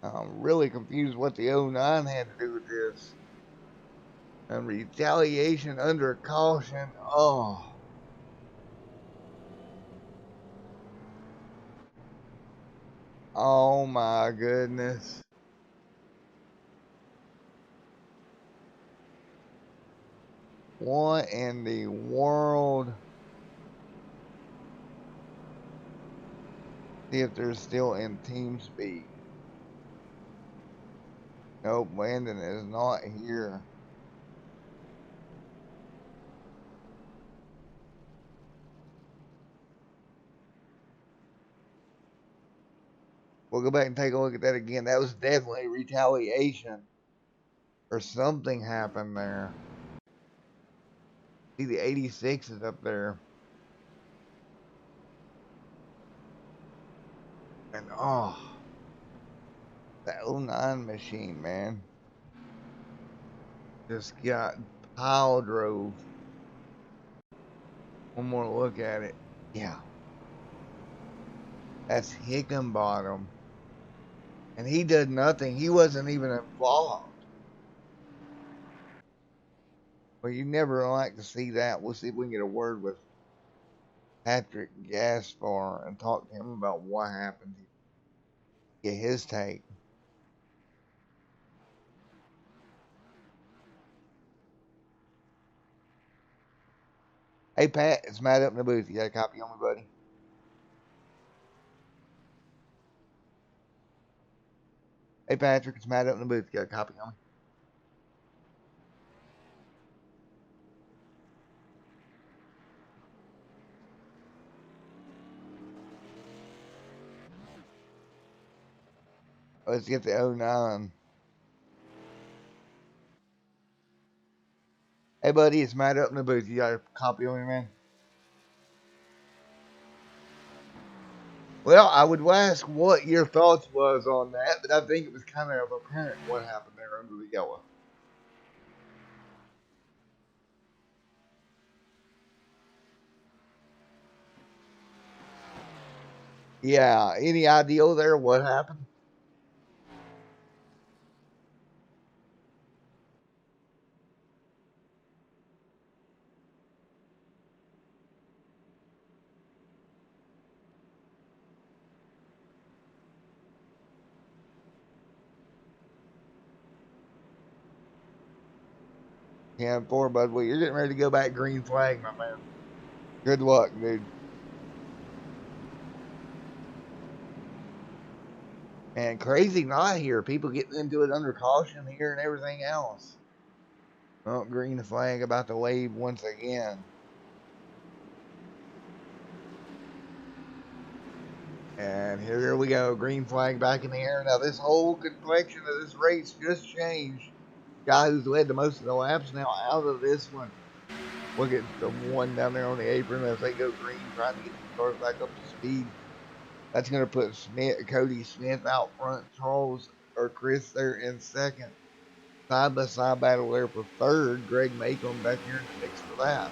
I'm really confused what the '09 had to do with this. And retaliation under caution. Oh. Oh my goodness. What in the world? See if they're still in team speak. Nope, Landon is not here. We'll go back and take a look at that again. That was definitely retaliation. Or something happened there. See, the 86 is up there. And oh, that '09 machine, man. Just got pile drove. One more look at it. Yeah. That's Hickenbottom. And he did nothing. He wasn't even involved. Well, you never like to see that. We'll see if we can get a word with Patrick Gaspar and talk to him about what happened. Get his take. Hey, Pat, it's Matt up in the booth. You got a copy on me, buddy? Hey, Patrick, it's Matt up in the booth. You got a copy on me? Let's get the '09. Hey, buddy, it's Matt up in the booth. You got a copy on me, man? Well, I would ask what your thoughts was on that, but I think it was kind of apparent what happened there under the yellow. Yeah, any idea there what happened? Yeah, 4, bud. Well, you're getting ready to go back green flag, my man. Good luck, dude. And crazy not here. People getting into it under caution here and everything else. Well, green flag about to wave once again. And here we go. Green flag back in the air. Now, this whole complexion of this race just changed. Guy who's led the most of the laps now out of this one. Look at the one down there on the apron as they go green, trying to get the cars back up to speed. That's going to put Cody Smith out front. Charles or Chris there in second. Side by side battle there for third. Greg Macomb back here in the mix for that.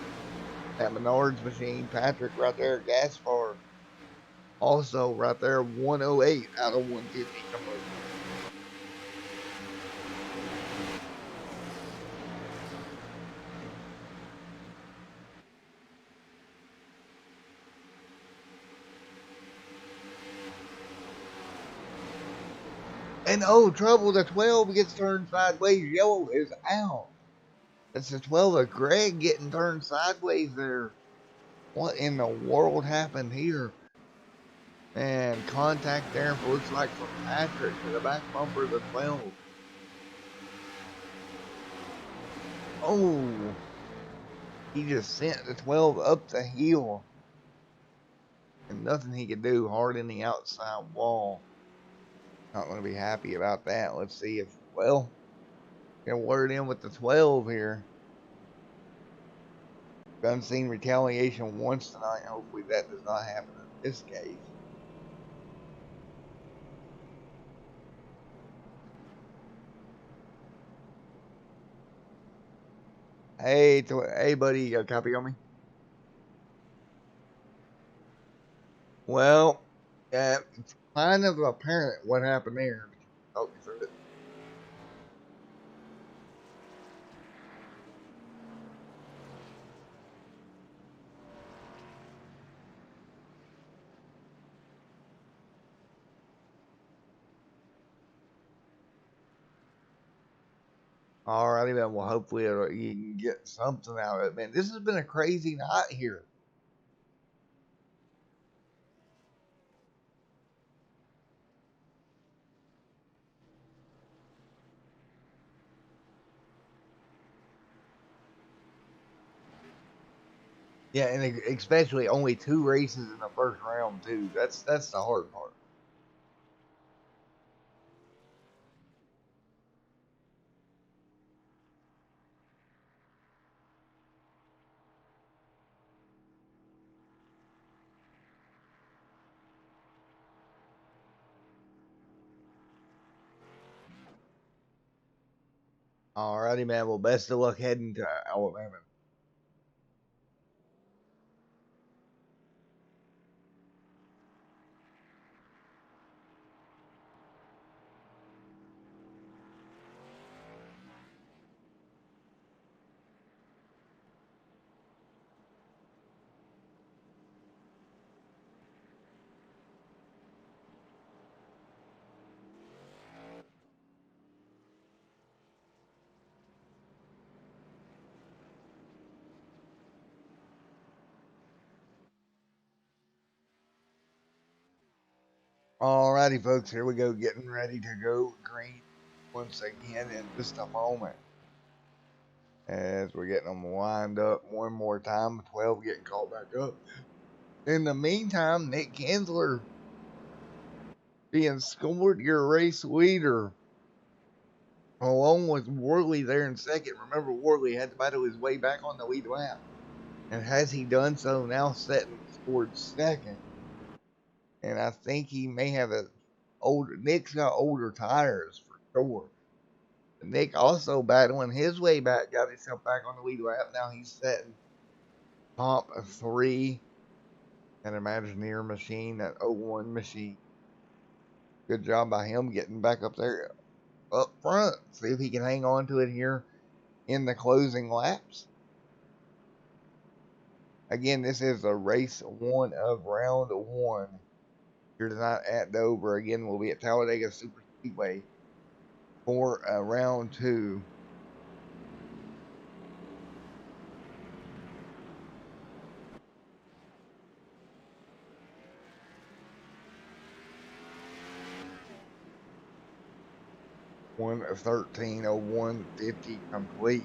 That Menards machine. Patrick right there. Gaspar. Also right there. 108 out of 150 coming over. And oh, trouble. The 12 gets turned sideways. Yellow is out. It's the 12 of Greg getting turned sideways there. What in the world happened here? And contact there looks like from Patrick to the back bumper of the 12. Oh, he just sent the 12 up the hill. And nothing he could do, hard in the outside wall. Not going to be happy about that. Let's see if, well, get a word in with the 12 here. Unseen retaliation once tonight. Hopefully that does not happen in this case. Hey, hey, buddy, you got a copy on me? Well, it's kind of apparent what happened there. But you can talk me through it. Alrighty, man. Well, hopefully you can get something out of it, man. This has been a crazy night here. Yeah, and especially only 2 races in the first round too. That's the hard part. Alrighty, man. Well, best of luck heading to Alabama. Alrighty, folks. Here we go, getting ready to go green once again in just a moment. As we're getting them lined up one more time, 12 getting called back up. In the meantime, Nick Kinsler being scored your race leader along with Worley there in second. Remember, Worley had to battle his way back on the lead lap. And has he done so, now setting scored second. And I think he may have Nick's got older tires for sure. Nick also battling his way back, got himself back on the lead lap. Now he's setting top 3. An Imagineer machine, that '01 machine. Good job by him getting back up there up front. See if he can hang on to it here in the closing laps. Again, this is a race 1 of round 1. Here tonight at Dover. Again, we'll be at Talladega Super Speedway for round 2. One 13:01:50 complete.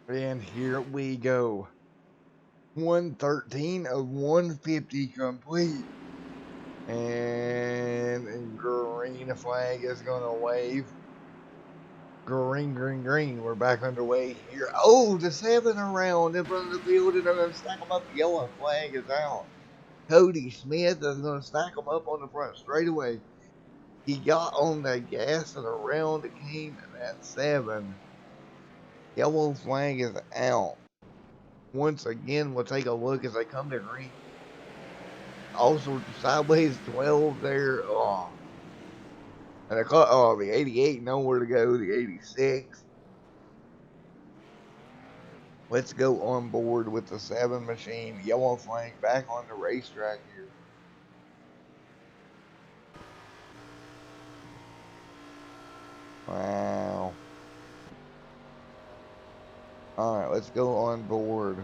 And here we go. 113:01:50 complete. And green flag is going to wave. Green, green, green. We're back underway here. Oh, the 7 around in front of the field, and they're going to stack them up. The yellow flag is out. Cody Smith is going to stack them up on the front straightaway. He got on the gas and around it came, and that 7. Yellow flag is out. Once again, we'll take a look as they come to green. Also, sideways 12 there. Oh. And the 88, nowhere to go. The 86. Let's go on board with the 7 machine. Yellow flag back on the racetrack here. Wow. Alright, let's go on board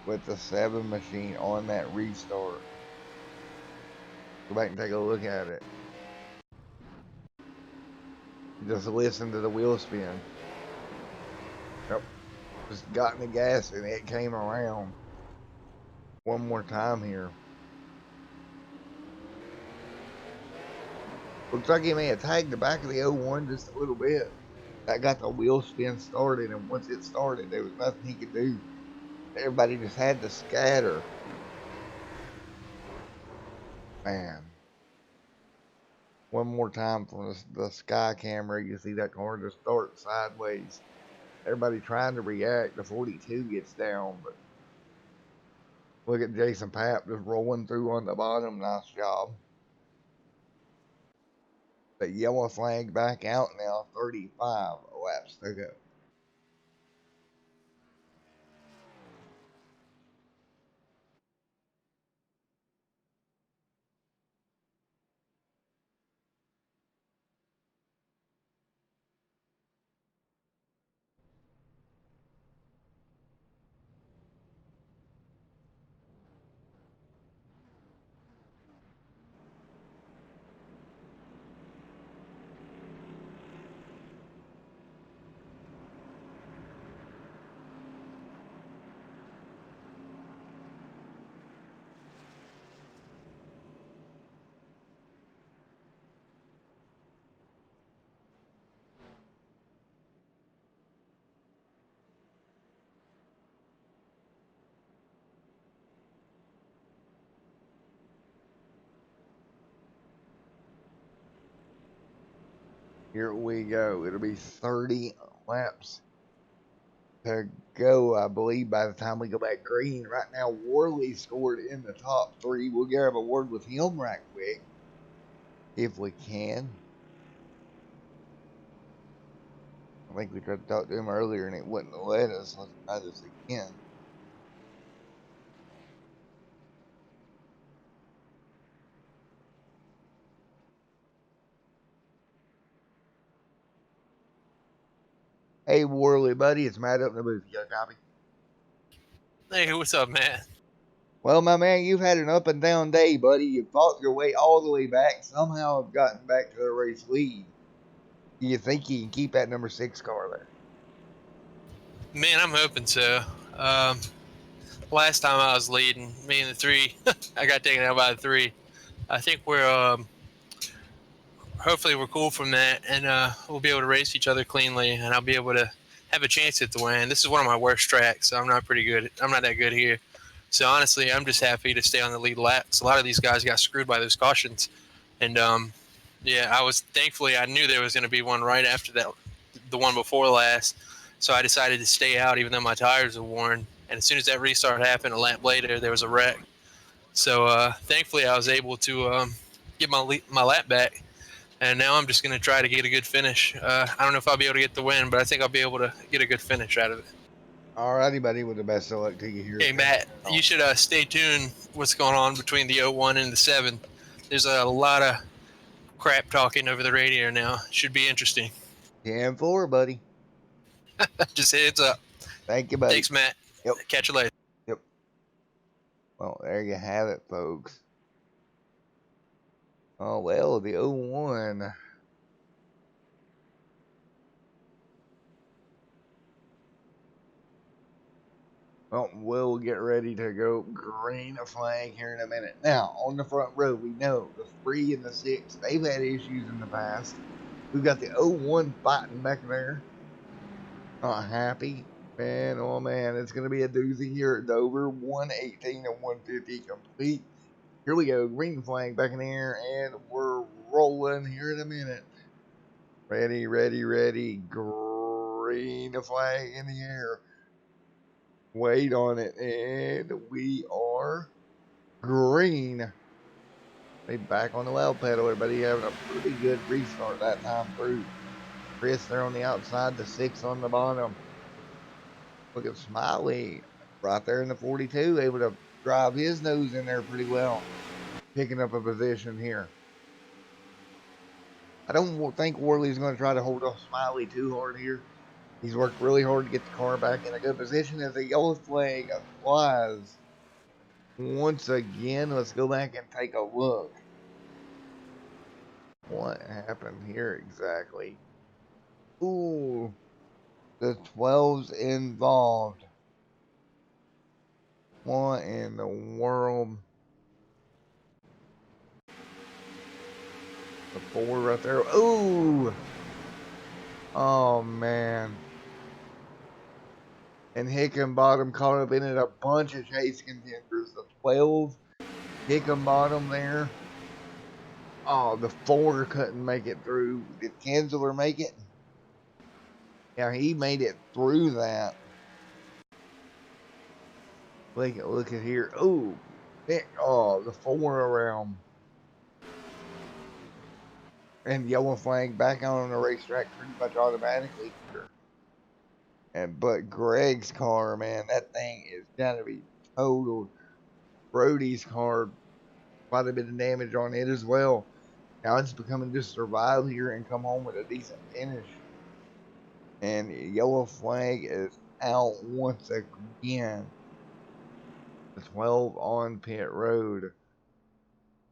with the 7 machine on that restart. Go back and take a look at it. Just listen to the wheel spin. Yep. Just got in the gas and it came around. One more time here. Looks like he may have tagged the back of the 01 just a little bit. That got the wheel spin started, and once it started, there was nothing he could do. Everybody just had to scatter. Man. One more time from the sky camera, you see that car just start sideways. Everybody trying to react. The 42 gets down, but look at Jason Papp just rolling through on the bottom. Nice job. The yellow flag back out now. 35 laps to go. Here we go. It'll be 30 laps to go, I believe, by the time we go back green. Right now, Worley scored in the top 3. We'll grab a word with him right quick, if we can. I think we tried to talk to him earlier and it wouldn't let us. Let's try this again. Hey, Worley, buddy, it's Matt up in the booth. You got a copy? Hey, what's up, man? Well, my man, you've had an up and down day, buddy. You've fought your way all the way back. Somehow have gotten back to the race lead. Do you think you can keep that number 6 car there? Man, I'm hoping so. Last time I was leading, me and the 3, I got taken out by the 3. I think hopefully we're cool from that, and we'll be able to race each other cleanly, and I'll be able to have a chance at the win. This is one of my worst tracks, so I'm not that good here. So honestly, I'm just happy to stay on the lead laps. A lot of these guys got screwed by those cautions, and yeah, thankfully I knew there was going to be one right after that, the one before last. So I decided to stay out even though my tires were worn. And as soon as that restart happened, a lap later, there was a wreck. So thankfully I was able to get my lap back. And now I'm just going to try to get a good finish. I don't know if I'll be able to get the win, but I think I'll be able to get a good finish out of it. Alrighty, buddy, with the best of luck to you here. Hey, Matt, you should stay tuned what's going on between the 01 and the 7. There's a lot of crap talking over the radio now. Should be interesting. 10-4, buddy. Just heads up. Thank you, buddy. Thanks, Matt. Yep. Catch you later. Yep. Well, there you have it, folks. Oh, well, the 01. Well, we'll get ready to go green flag here in a minute. Now, on the front row, we know the 3 and the 6, they've had issues in the past. We've got the 01 fighting back there. Not happy. Man, oh man, it's going to be a doozy here at Dover. 118 and 150 complete. Here we go. Green flag back in the air, and we're rolling here in a minute. Ready, ready, ready. Green flag in the air. Wait on it, and we are green. They back on the loud pedal. Everybody having a pretty good restart that time through. Chris there on the outside, the 6 on the bottom. Look at Smiley right there in the 42, able to drive his nose in there pretty well, picking up a position here. I don't think Worley's going to try to hold off Smiley too hard here. He's worked really hard to get the car back in a good position as a yellow flag flies. Once again, let's go back and take a look. What happened here exactly? Ooh, the 12's involved. What in the world? The 4 right there. Ooh! Oh, man. And Hickenbottom caught up in it, a bunch of chase contenders. The 12, Hickenbottom there. Oh, the 4 couldn't make it through. Did Kinsler make it? Yeah, he made it through that. Look at here. Oh, the 4 around. And yellow flag back out on the racetrack pretty much automatically here. But Greg's car, man, that thing is gotta be totaled. Brody's car, quite a bit of damage on it as well. Now it's becoming just survive here and come home with a decent finish. And yellow flag is out once again. The 12 on pit road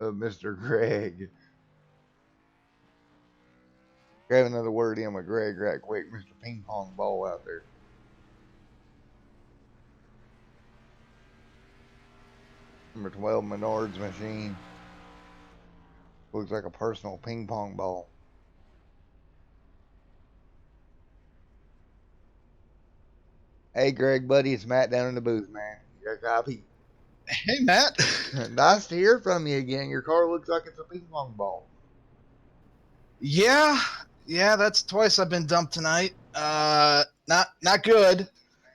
of Mr. Greg. Grab another word in with Greg right quick. Mr. Ping Pong Ball out there. Number 12, Menard's machine. Looks like a personal ping pong ball. Hey, Greg, buddy, it's Matt down in the booth, man. You got a copy? Hey, Matt. Nice to hear from you again. Your car looks like it's a ping pong ball. Yeah, that's twice I've been dumped tonight. Not good,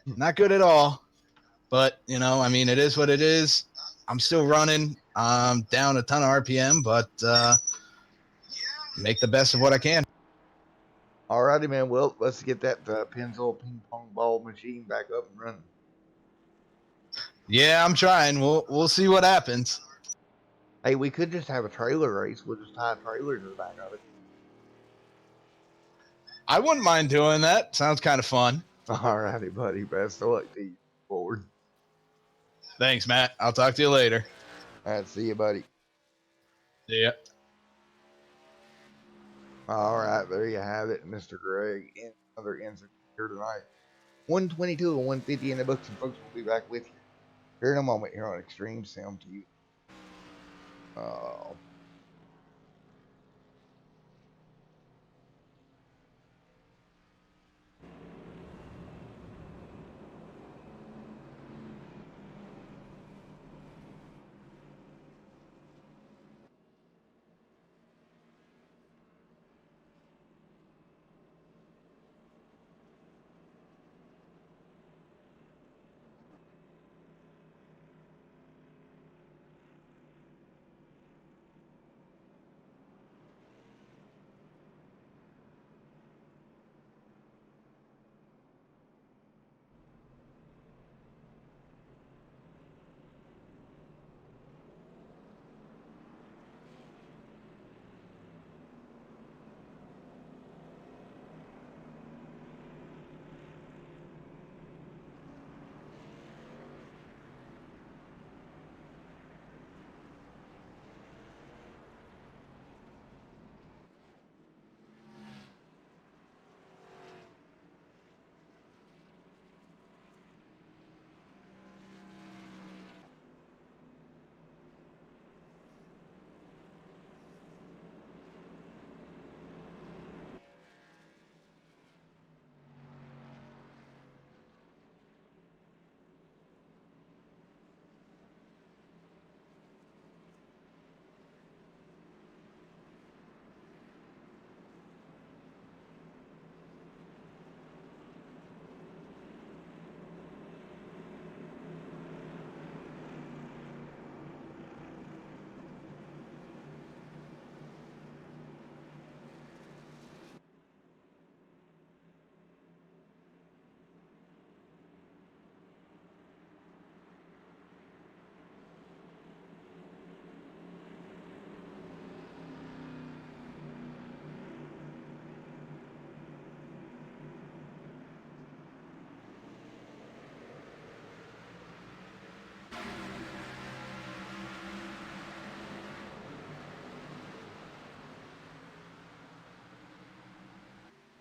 not good at all. But I mean, it is what it is. I'm still running. I'm down a ton of RPM, but make the best of what I can. Alrighty, man. Well, let's get that Pennzoil ping pong ball machine back up and running. Yeah, I'm trying. We'll see what happens. Hey, we could just have a trailer race. We'll just tie a trailer to the back of it. I wouldn't mind doing that. Sounds kind of fun. Alrighty, buddy. Best of luck to you. Forward. Thanks, Matt. I'll talk to you later. Alright, see you, buddy. See ya. Alright, there you have it, Mr. Greg. Another incident here tonight. 122 and 150 in the books, and folks will be back with you here in a moment here on Extreme Sim TV. Oh.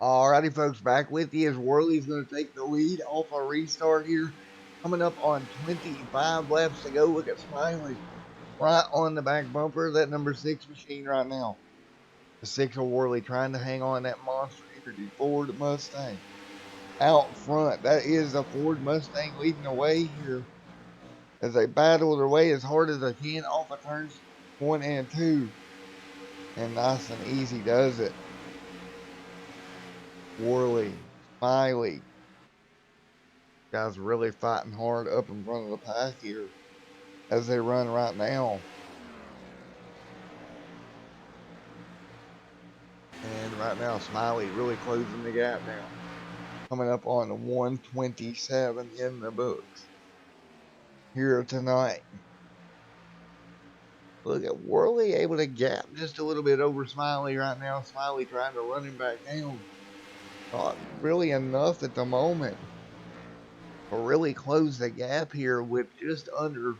Alrighty, folks, back with you as Worley's going to take the lead off a restart here. Coming up on 25 laps to go. Look at Smiley right on the back bumper of that number 6 machine right now. The 6 of Worley trying to hang on that Monster Energy Ford Mustang. Out front, that is the Ford Mustang leading the way here as they battle their way as hard as they can off of turns 1 and 2. And nice and easy does it. Worley, Smiley, guys really fighting hard up in front of the pack here as they run right now. And right now, Smiley really closing the gap now. Coming up on 127 in the books here tonight. Look at Worley able to gap just a little bit over Smiley right now. Smiley trying to run him back down. Not really enough at the moment to really close the gap here with just under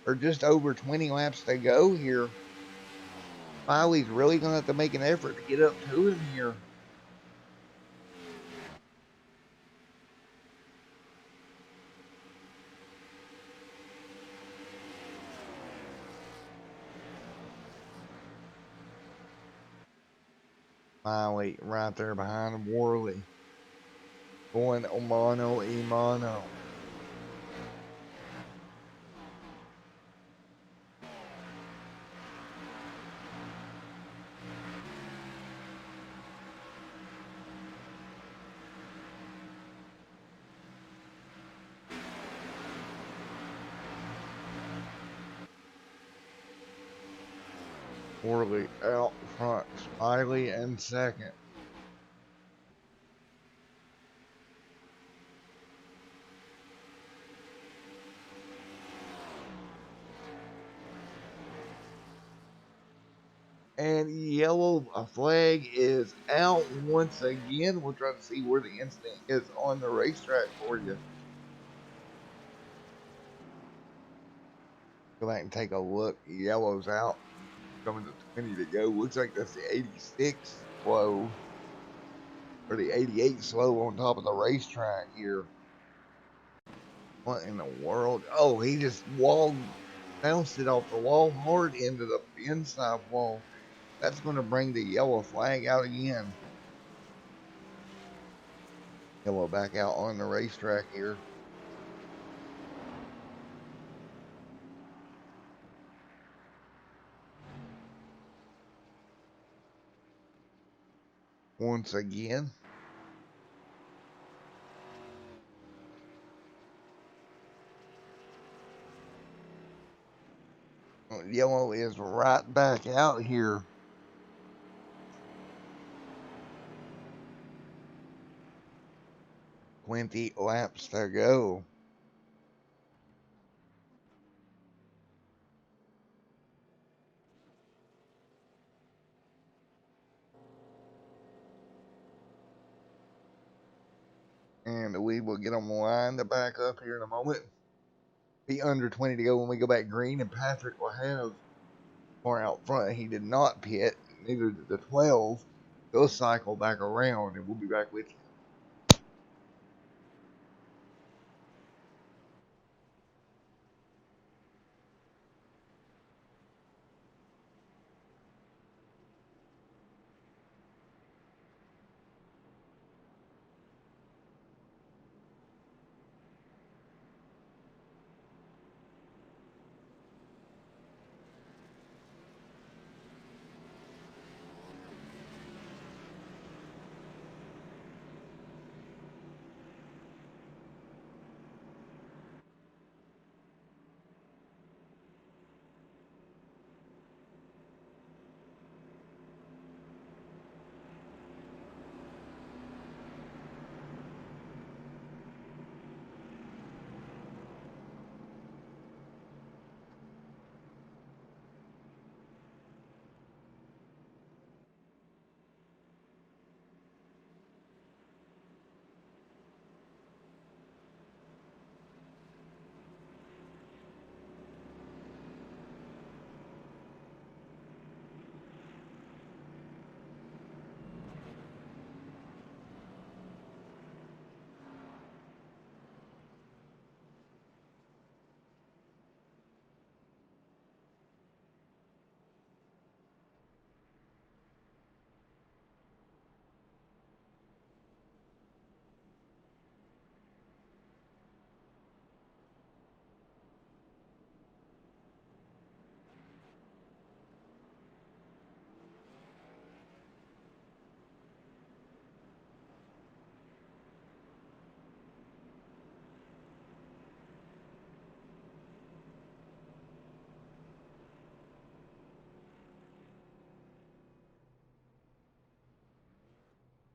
or just over 20 laps to go here. Smiley's really going to have to make an effort to get up to him here. Smiley right there behind Worley. Going mano a mano. Worley out front. Smiley in second. And yellow flag is out once again. We'll try to see where the incident is on the racetrack for you. Go back and take a look. Yellow's out. Coming to 20 to go. Looks like that's the 86 slow. Or the 88 slow on top of the racetrack here. What in the world? Oh, he just bounced it off the wall hard into the inside wall. That's going to bring the yellow flag out again. Yellow back out on the racetrack here. Once again. Yellow is right back out here. Twenty laps to go. And we will get them lined back up here in a moment. Be under 20 to go when we go back green, and Patrick will have far out front. He did not pit, neither did the 12. They'll cycle back around, and we'll be back with you.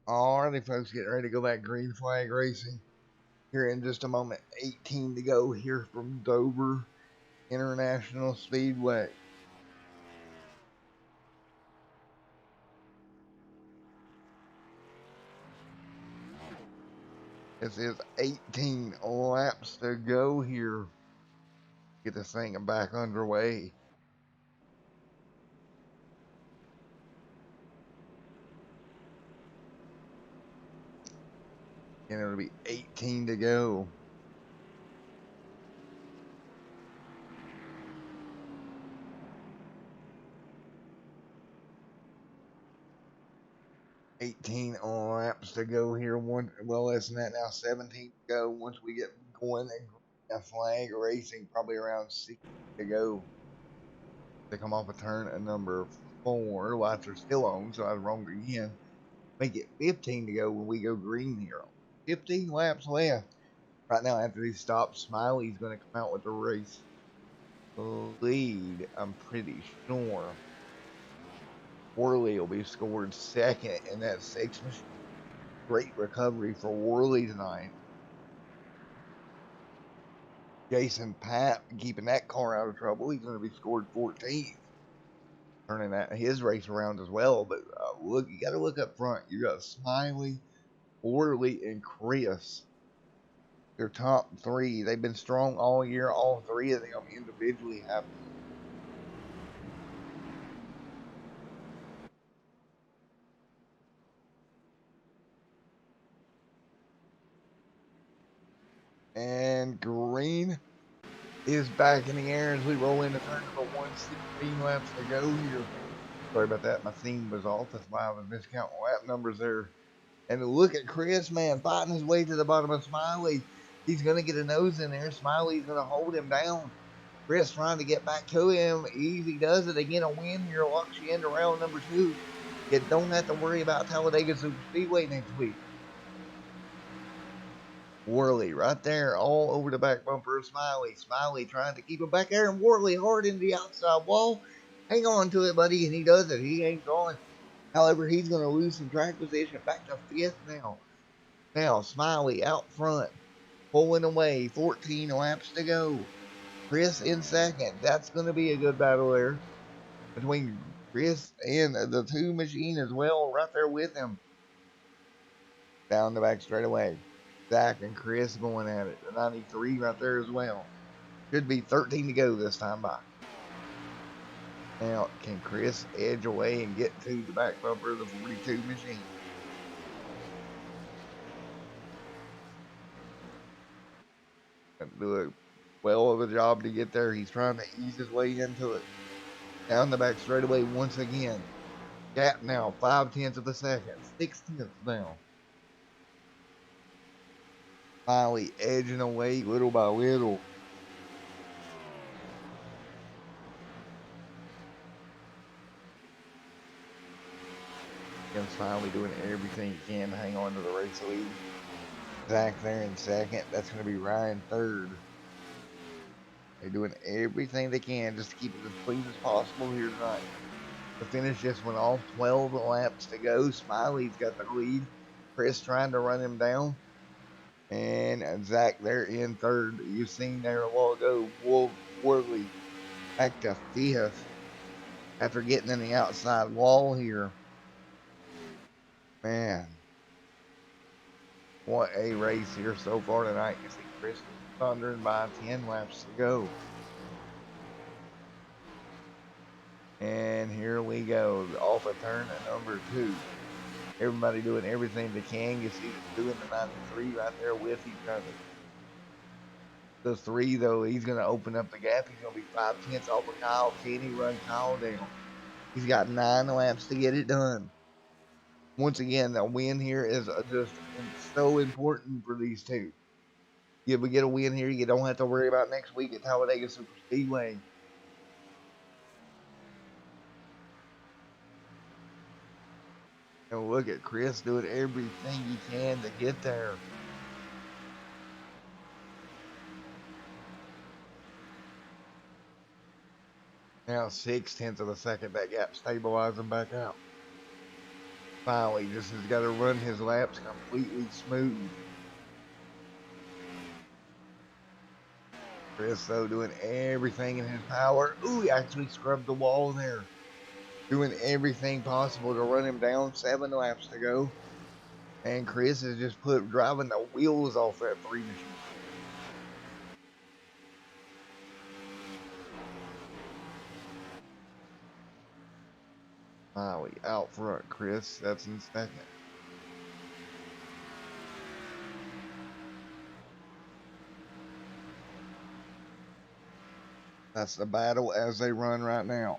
Alrighty, folks, getting ready to go back green flag racing here in just a moment. 18 to go here from Dover International Speedway. This is 18 laps to go here. Get this thing back underway. And it'll be 18 to go. Laps to go here. Well, less than that now. 17 to go. Once we get going and green flag racing, probably around 6 to go. They come off a turn at number 4. Lights are still on, so I was wrong again. Make it 15 to go when we go green here. 15 laps left. Right now, after these stops, Smiley's going to come out with the race lead, I'm pretty sure. Worley will be scored second in that 6 machine. Great recovery for Worley tonight. Jason Papp keeping that car out of trouble. He's going to be scored 14th. Turning that his race around as well. But look, you got to look up front. You got Smiley, Worley, and Chris. Their top 3. They've been strong all year. All 3 of them individually have. And green is back in the air as we roll into turn number 1. 16 laps to go here. Sorry about that. My theme was off. That's why I was miscounting lap numbers there. And look at Chris, man, fighting his way to the bottom of Smiley. He's going to get a nose in there. Smiley's going to hold him down. Chris trying to get back to him. Easy does it. Again, a win here locks you into round number 2. You don't have to worry about Talladega Superspeedway next week. Worley right there all over the back bumper of Smiley. Smiley trying to keep him back there, and Worley hard into the outside wall. Hang on to it, buddy, and he does it. He ain't going. However, he's going to lose some track position back to 5th now. Now, Smiley out front, pulling away. 14 laps to go. Chris in second. That's going to be a good battle there between Chris and the 2 machine as well, right there with him. Down the back straightaway. Zach and Chris going at it. The 93 right there as well. Should be 13 to go this time by. Now, can Chris edge away and get to the back bumper of the 42 machine? Do a well of a job to get there. He's trying to ease his way into it. Down the back straightaway once again. Gap now, 5/10 of a second. 6/10 now. Finally edging away little by little. And finally doing everything he can to hang on to the race lead. Zach there in second. That's going to be Ryan third. They're doing everything they can just to keep it as clean as possible here tonight. To finish this one off, 12 laps to go. Smiley's got the lead. Chris trying to run him down. And Zach there in third. You've seen there a while ago. Worley back to 5th after getting in the outside wall here. Man, what a race here so far tonight. You see Chris thundering by 10 laps to go. And here we go, off a turn at number 2. Everybody doing everything they can. You see doing the 93 right there with each other. The 3, though, he's going to open up the gap. He's going to be 5/10 off of Kyle. Can he run Kyle down? He's got 9 laps to get it done. Once again, the win here is just so important for these 2. If we get a win here, you don't have to worry about next week at Talladega Superspeedway. And look at Chris doing everything he can to get there. Now 6/10 of a second, that gap stabilizing back out. Smiley just has got to run his laps completely smooth. Chris, though, doing everything in his power. Ooh, he actually scrubbed the wall there. Doing everything possible to run him down. 7 laps to go. And Chris is just driving the wheels off that 3 machine. Smiley out front. Chris, that's in second. That's the battle as they run right now.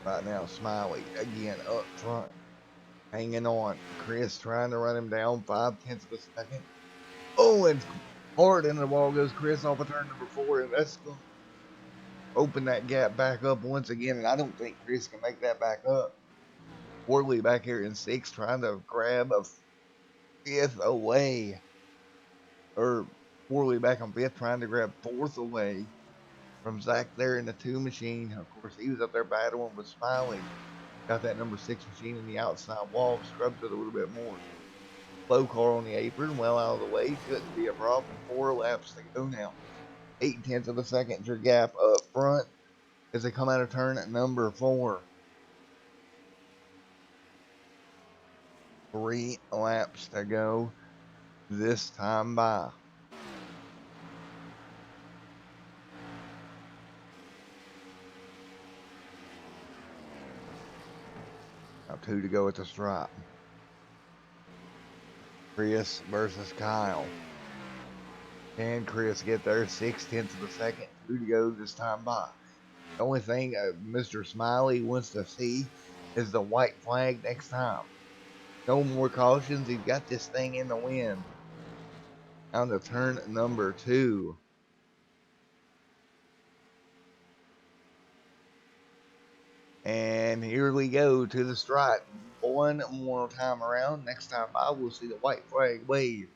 Right now, Smiley again up front, hanging on. Chris trying to run him down 5/10 of a second. Oh, and hard into the wall goes Chris off of turn number 4, and that's going to open that gap back up once again. And I don't think Chris can make that back up. Worley back here in 6th, trying to grab a 5th away. Or Worley back on 5th, trying to grab 4th away from Zach there in the 2 machine. Of course, he was up there battling with Smiley. Got that number 6 machine in the outside wall, scrubs it a little bit more. Slow car on the apron, well out of the way, shouldn't be a problem. 4 laps to go now. 8/10 of a second your gap up front as they come out of turn at number 4. 3 laps to go this time by. Now 2 to go at the stripe. Chris versus Kyle. Can Chris get there? 6/10 of a second. 2 to go this time by. The only thing Mr. Smiley wants to see is the white flag next time. No more cautions. He's got this thing in the wind. On to turn number 2. And here we go to the stripe. One more time around. Next time by, we'll see the white flag wave.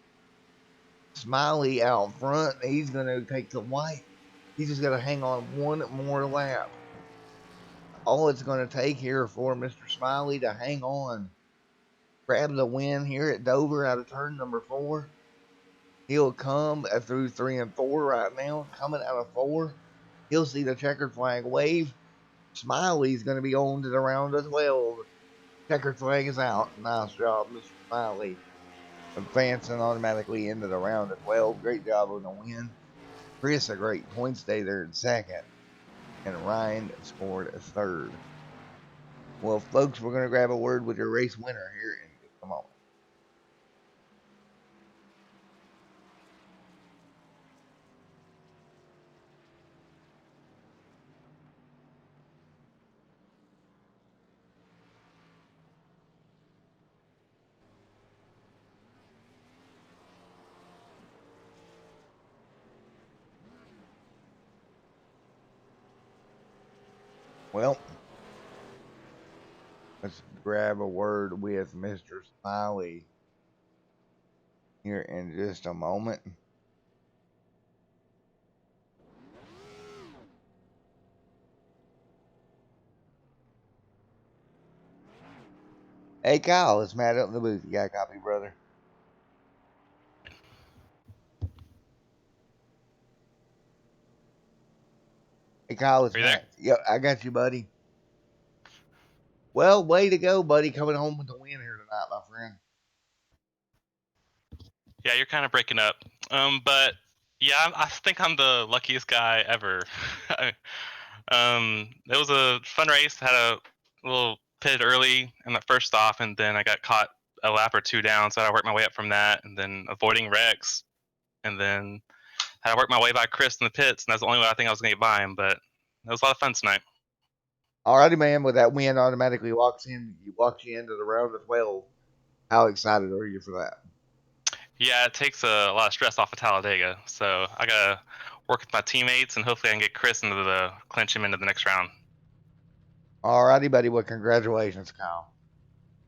Smiley out front. He's going to take the white. He's just got to hang on one more lap. All it's going to take here for Mr. Smiley to hang on. Grab the win here at Dover out of turn number 4. He'll come through 3 and 4 right now. Coming out of 4. He'll see the checkered flag wave. Smiley's going to be on to the round of 12. Checkered flag is out. Nice job, Mr. Smiley. Advancing automatically into the round of 12. Great job on the win. Chris, a great point stay there in second. And Ryan scored a third. Well, folks, we're going to grab a word with your race winner here in just a moment. Well, let's grab a word with Mr. Smiley here in just a moment. Hey, Kyle, it's Matt up in the booth. You got a copy, brother? Hey, Kyle, it's Are you there? Matt. Yep, I got you, buddy. Well, way to go, buddy. Coming home with the win here tonight, my friend. Yeah, you're kind of breaking up. But yeah, I think I'm the luckiest guy ever. It was a fun race. Had a little pit early in the first off, and then I got caught a lap or two down, so I worked my way up from that, and then avoiding wrecks, and then had to work my way by Chris in the pits, and that's the only way I think I was gonna get by him. But it was a lot of fun tonight. Alrighty, man. With that win automatically walks you into the round of 12. How excited are you for that? Yeah, it takes a lot of stress off of Talladega, so I gotta work with my teammates, and hopefully I can get Chris into the clinch him into the next round. Alrighty, buddy. Well, congratulations, Kyle.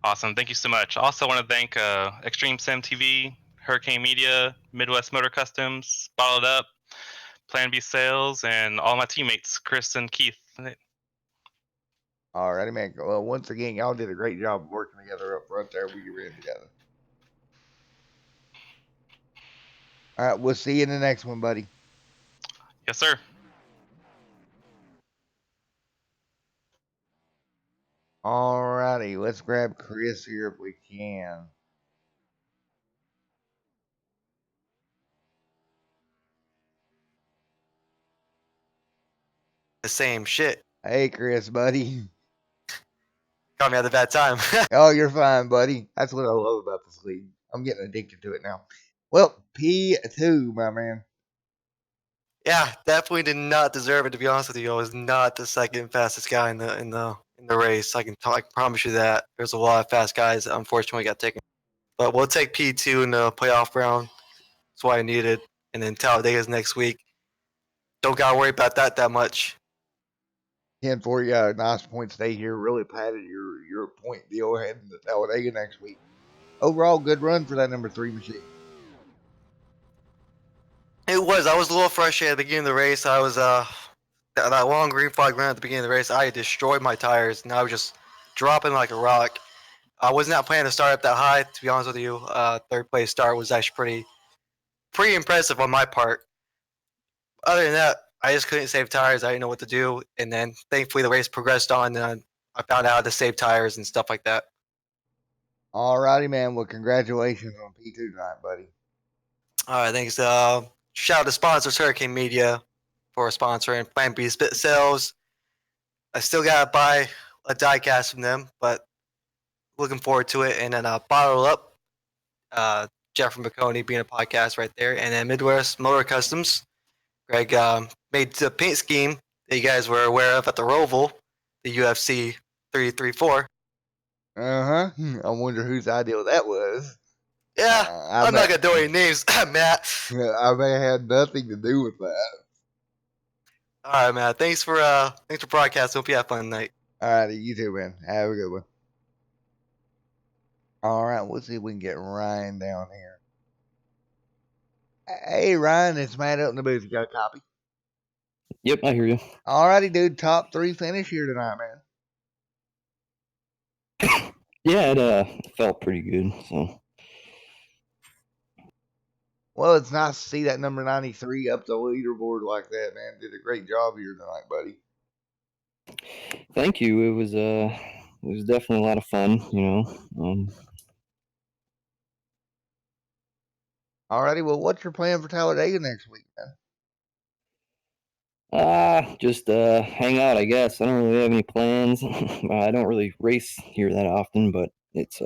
Awesome. Thank you so much. I also want to thank Extreme Sim TV, Hurricane Media, Midwest Motor Customs, Bottled Up, Plan B Sales, and all my teammates, Chris and Keith. Alrighty, man. Well, once again, y'all did a great job working together up front there. We get ready together. All right, we'll see you in the next one, buddy. Yes, sir. Alrighty, let's grab Chris here if we can. The same shit. Hey, Chris, buddy. Caught me at a bad time. Oh, you're fine, buddy. That's what I love about this league. I'm getting addicted to it now. Well, P2, my man. Yeah, definitely did not deserve it. To be honest with you, I was not the second fastest guy in the race. I can promise you that. There's a lot of fast guys that unfortunately got taken, but we'll take P2 in the playoff round. That's what I needed. And then Talladega's next week. Don't gotta worry about that much. 10 for you. Nice point stay here. Really padded your point deal heading to Talladega next week. Overall, good run for that number 3 machine. It was. I was a little frustrated at the beginning of the race. I was that long green flag run at the beginning of the race. I destroyed my tires, and I was just dropping like a rock. I was not planning to start up that high. To be honest with you, third place start was actually pretty impressive on my part. Other than that, I just couldn't save tires. I didn't know what to do, and then thankfully the race progressed on, and I found out how to save tires and stuff like that. Alrighty, man. Well, congratulations on P2 tonight, buddy. All right, thanks. Shout out to sponsors Hurricane Media for sponsoring Plan B Spit Sales. I still gotta buy a diecast from them, but looking forward to it. And then Bottle Up, Jeffrey McConey being a podcast right there, and then Midwest Motor Customs. Greg made the paint scheme that you guys were aware of at the Roval, the UFC 334. I wonder whose idea that was. Yeah, I'm not gonna do any names, Matt. I may have had nothing to do with that. All right, Matt. Thanks for broadcasting. Hope you have fun tonight. All righty, you too, man. Have a good one. All right, we'll see if we can get Ryan down here. Hey, Ryan, it's Matt out in the booth. You got a copy? Yep, I hear you. All righty, dude. Top 3 finish here tonight, man. Yeah, it felt pretty good. So. Well, it's nice to see that number 93 up the leaderboard like that, man. Did a great job here tonight, buddy. Thank you. It was definitely a lot of fun, you know. Alrighty, well, what's your plan for Talladega next week, man? Just hang out, I guess. I don't really have any plans. I don't really race here that often, but it's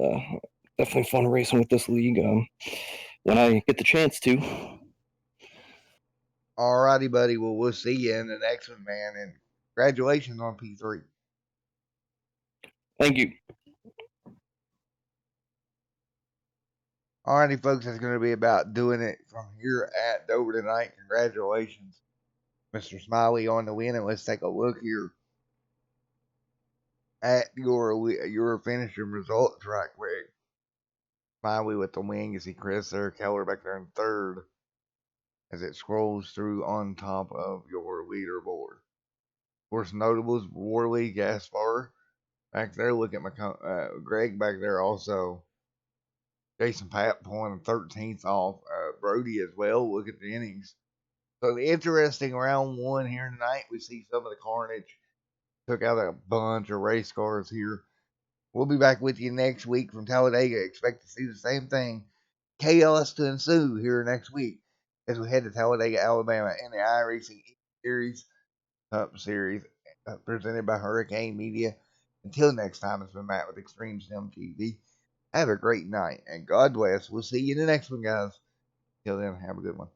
definitely fun racing with this league when I get the chance to. Alrighty, buddy. Well, we'll see you in the next one, man. And congratulations on P3. Thank you. Alrighty, folks. That's going to be about doing it from here at Dover tonight. Congratulations, Mr. Smiley, on the win. And let's take a look here at your finishing results right quick. Smiley with the win. You see Chris there, Keller back there in third as it scrolls through on top of your leaderboard. Of course, notables, Warley, Gaspar back there. Look at my Greg back there also. Jason Papp pulling 13th off Brody as well. Look at the innings. So the interesting round 1 here tonight. We see some of the carnage. Took out a bunch of race cars here. We'll be back with you next week from Talladega. Expect to see the same thing. Chaos to ensue here next week as we head to Talladega, Alabama in the iRacing Series Cup Series presented by Hurricane Media. Until next time, it's been Matt with Extreme Sim TV. Have a great night and God bless. We'll see you in the next one, guys. Till then, have a good one.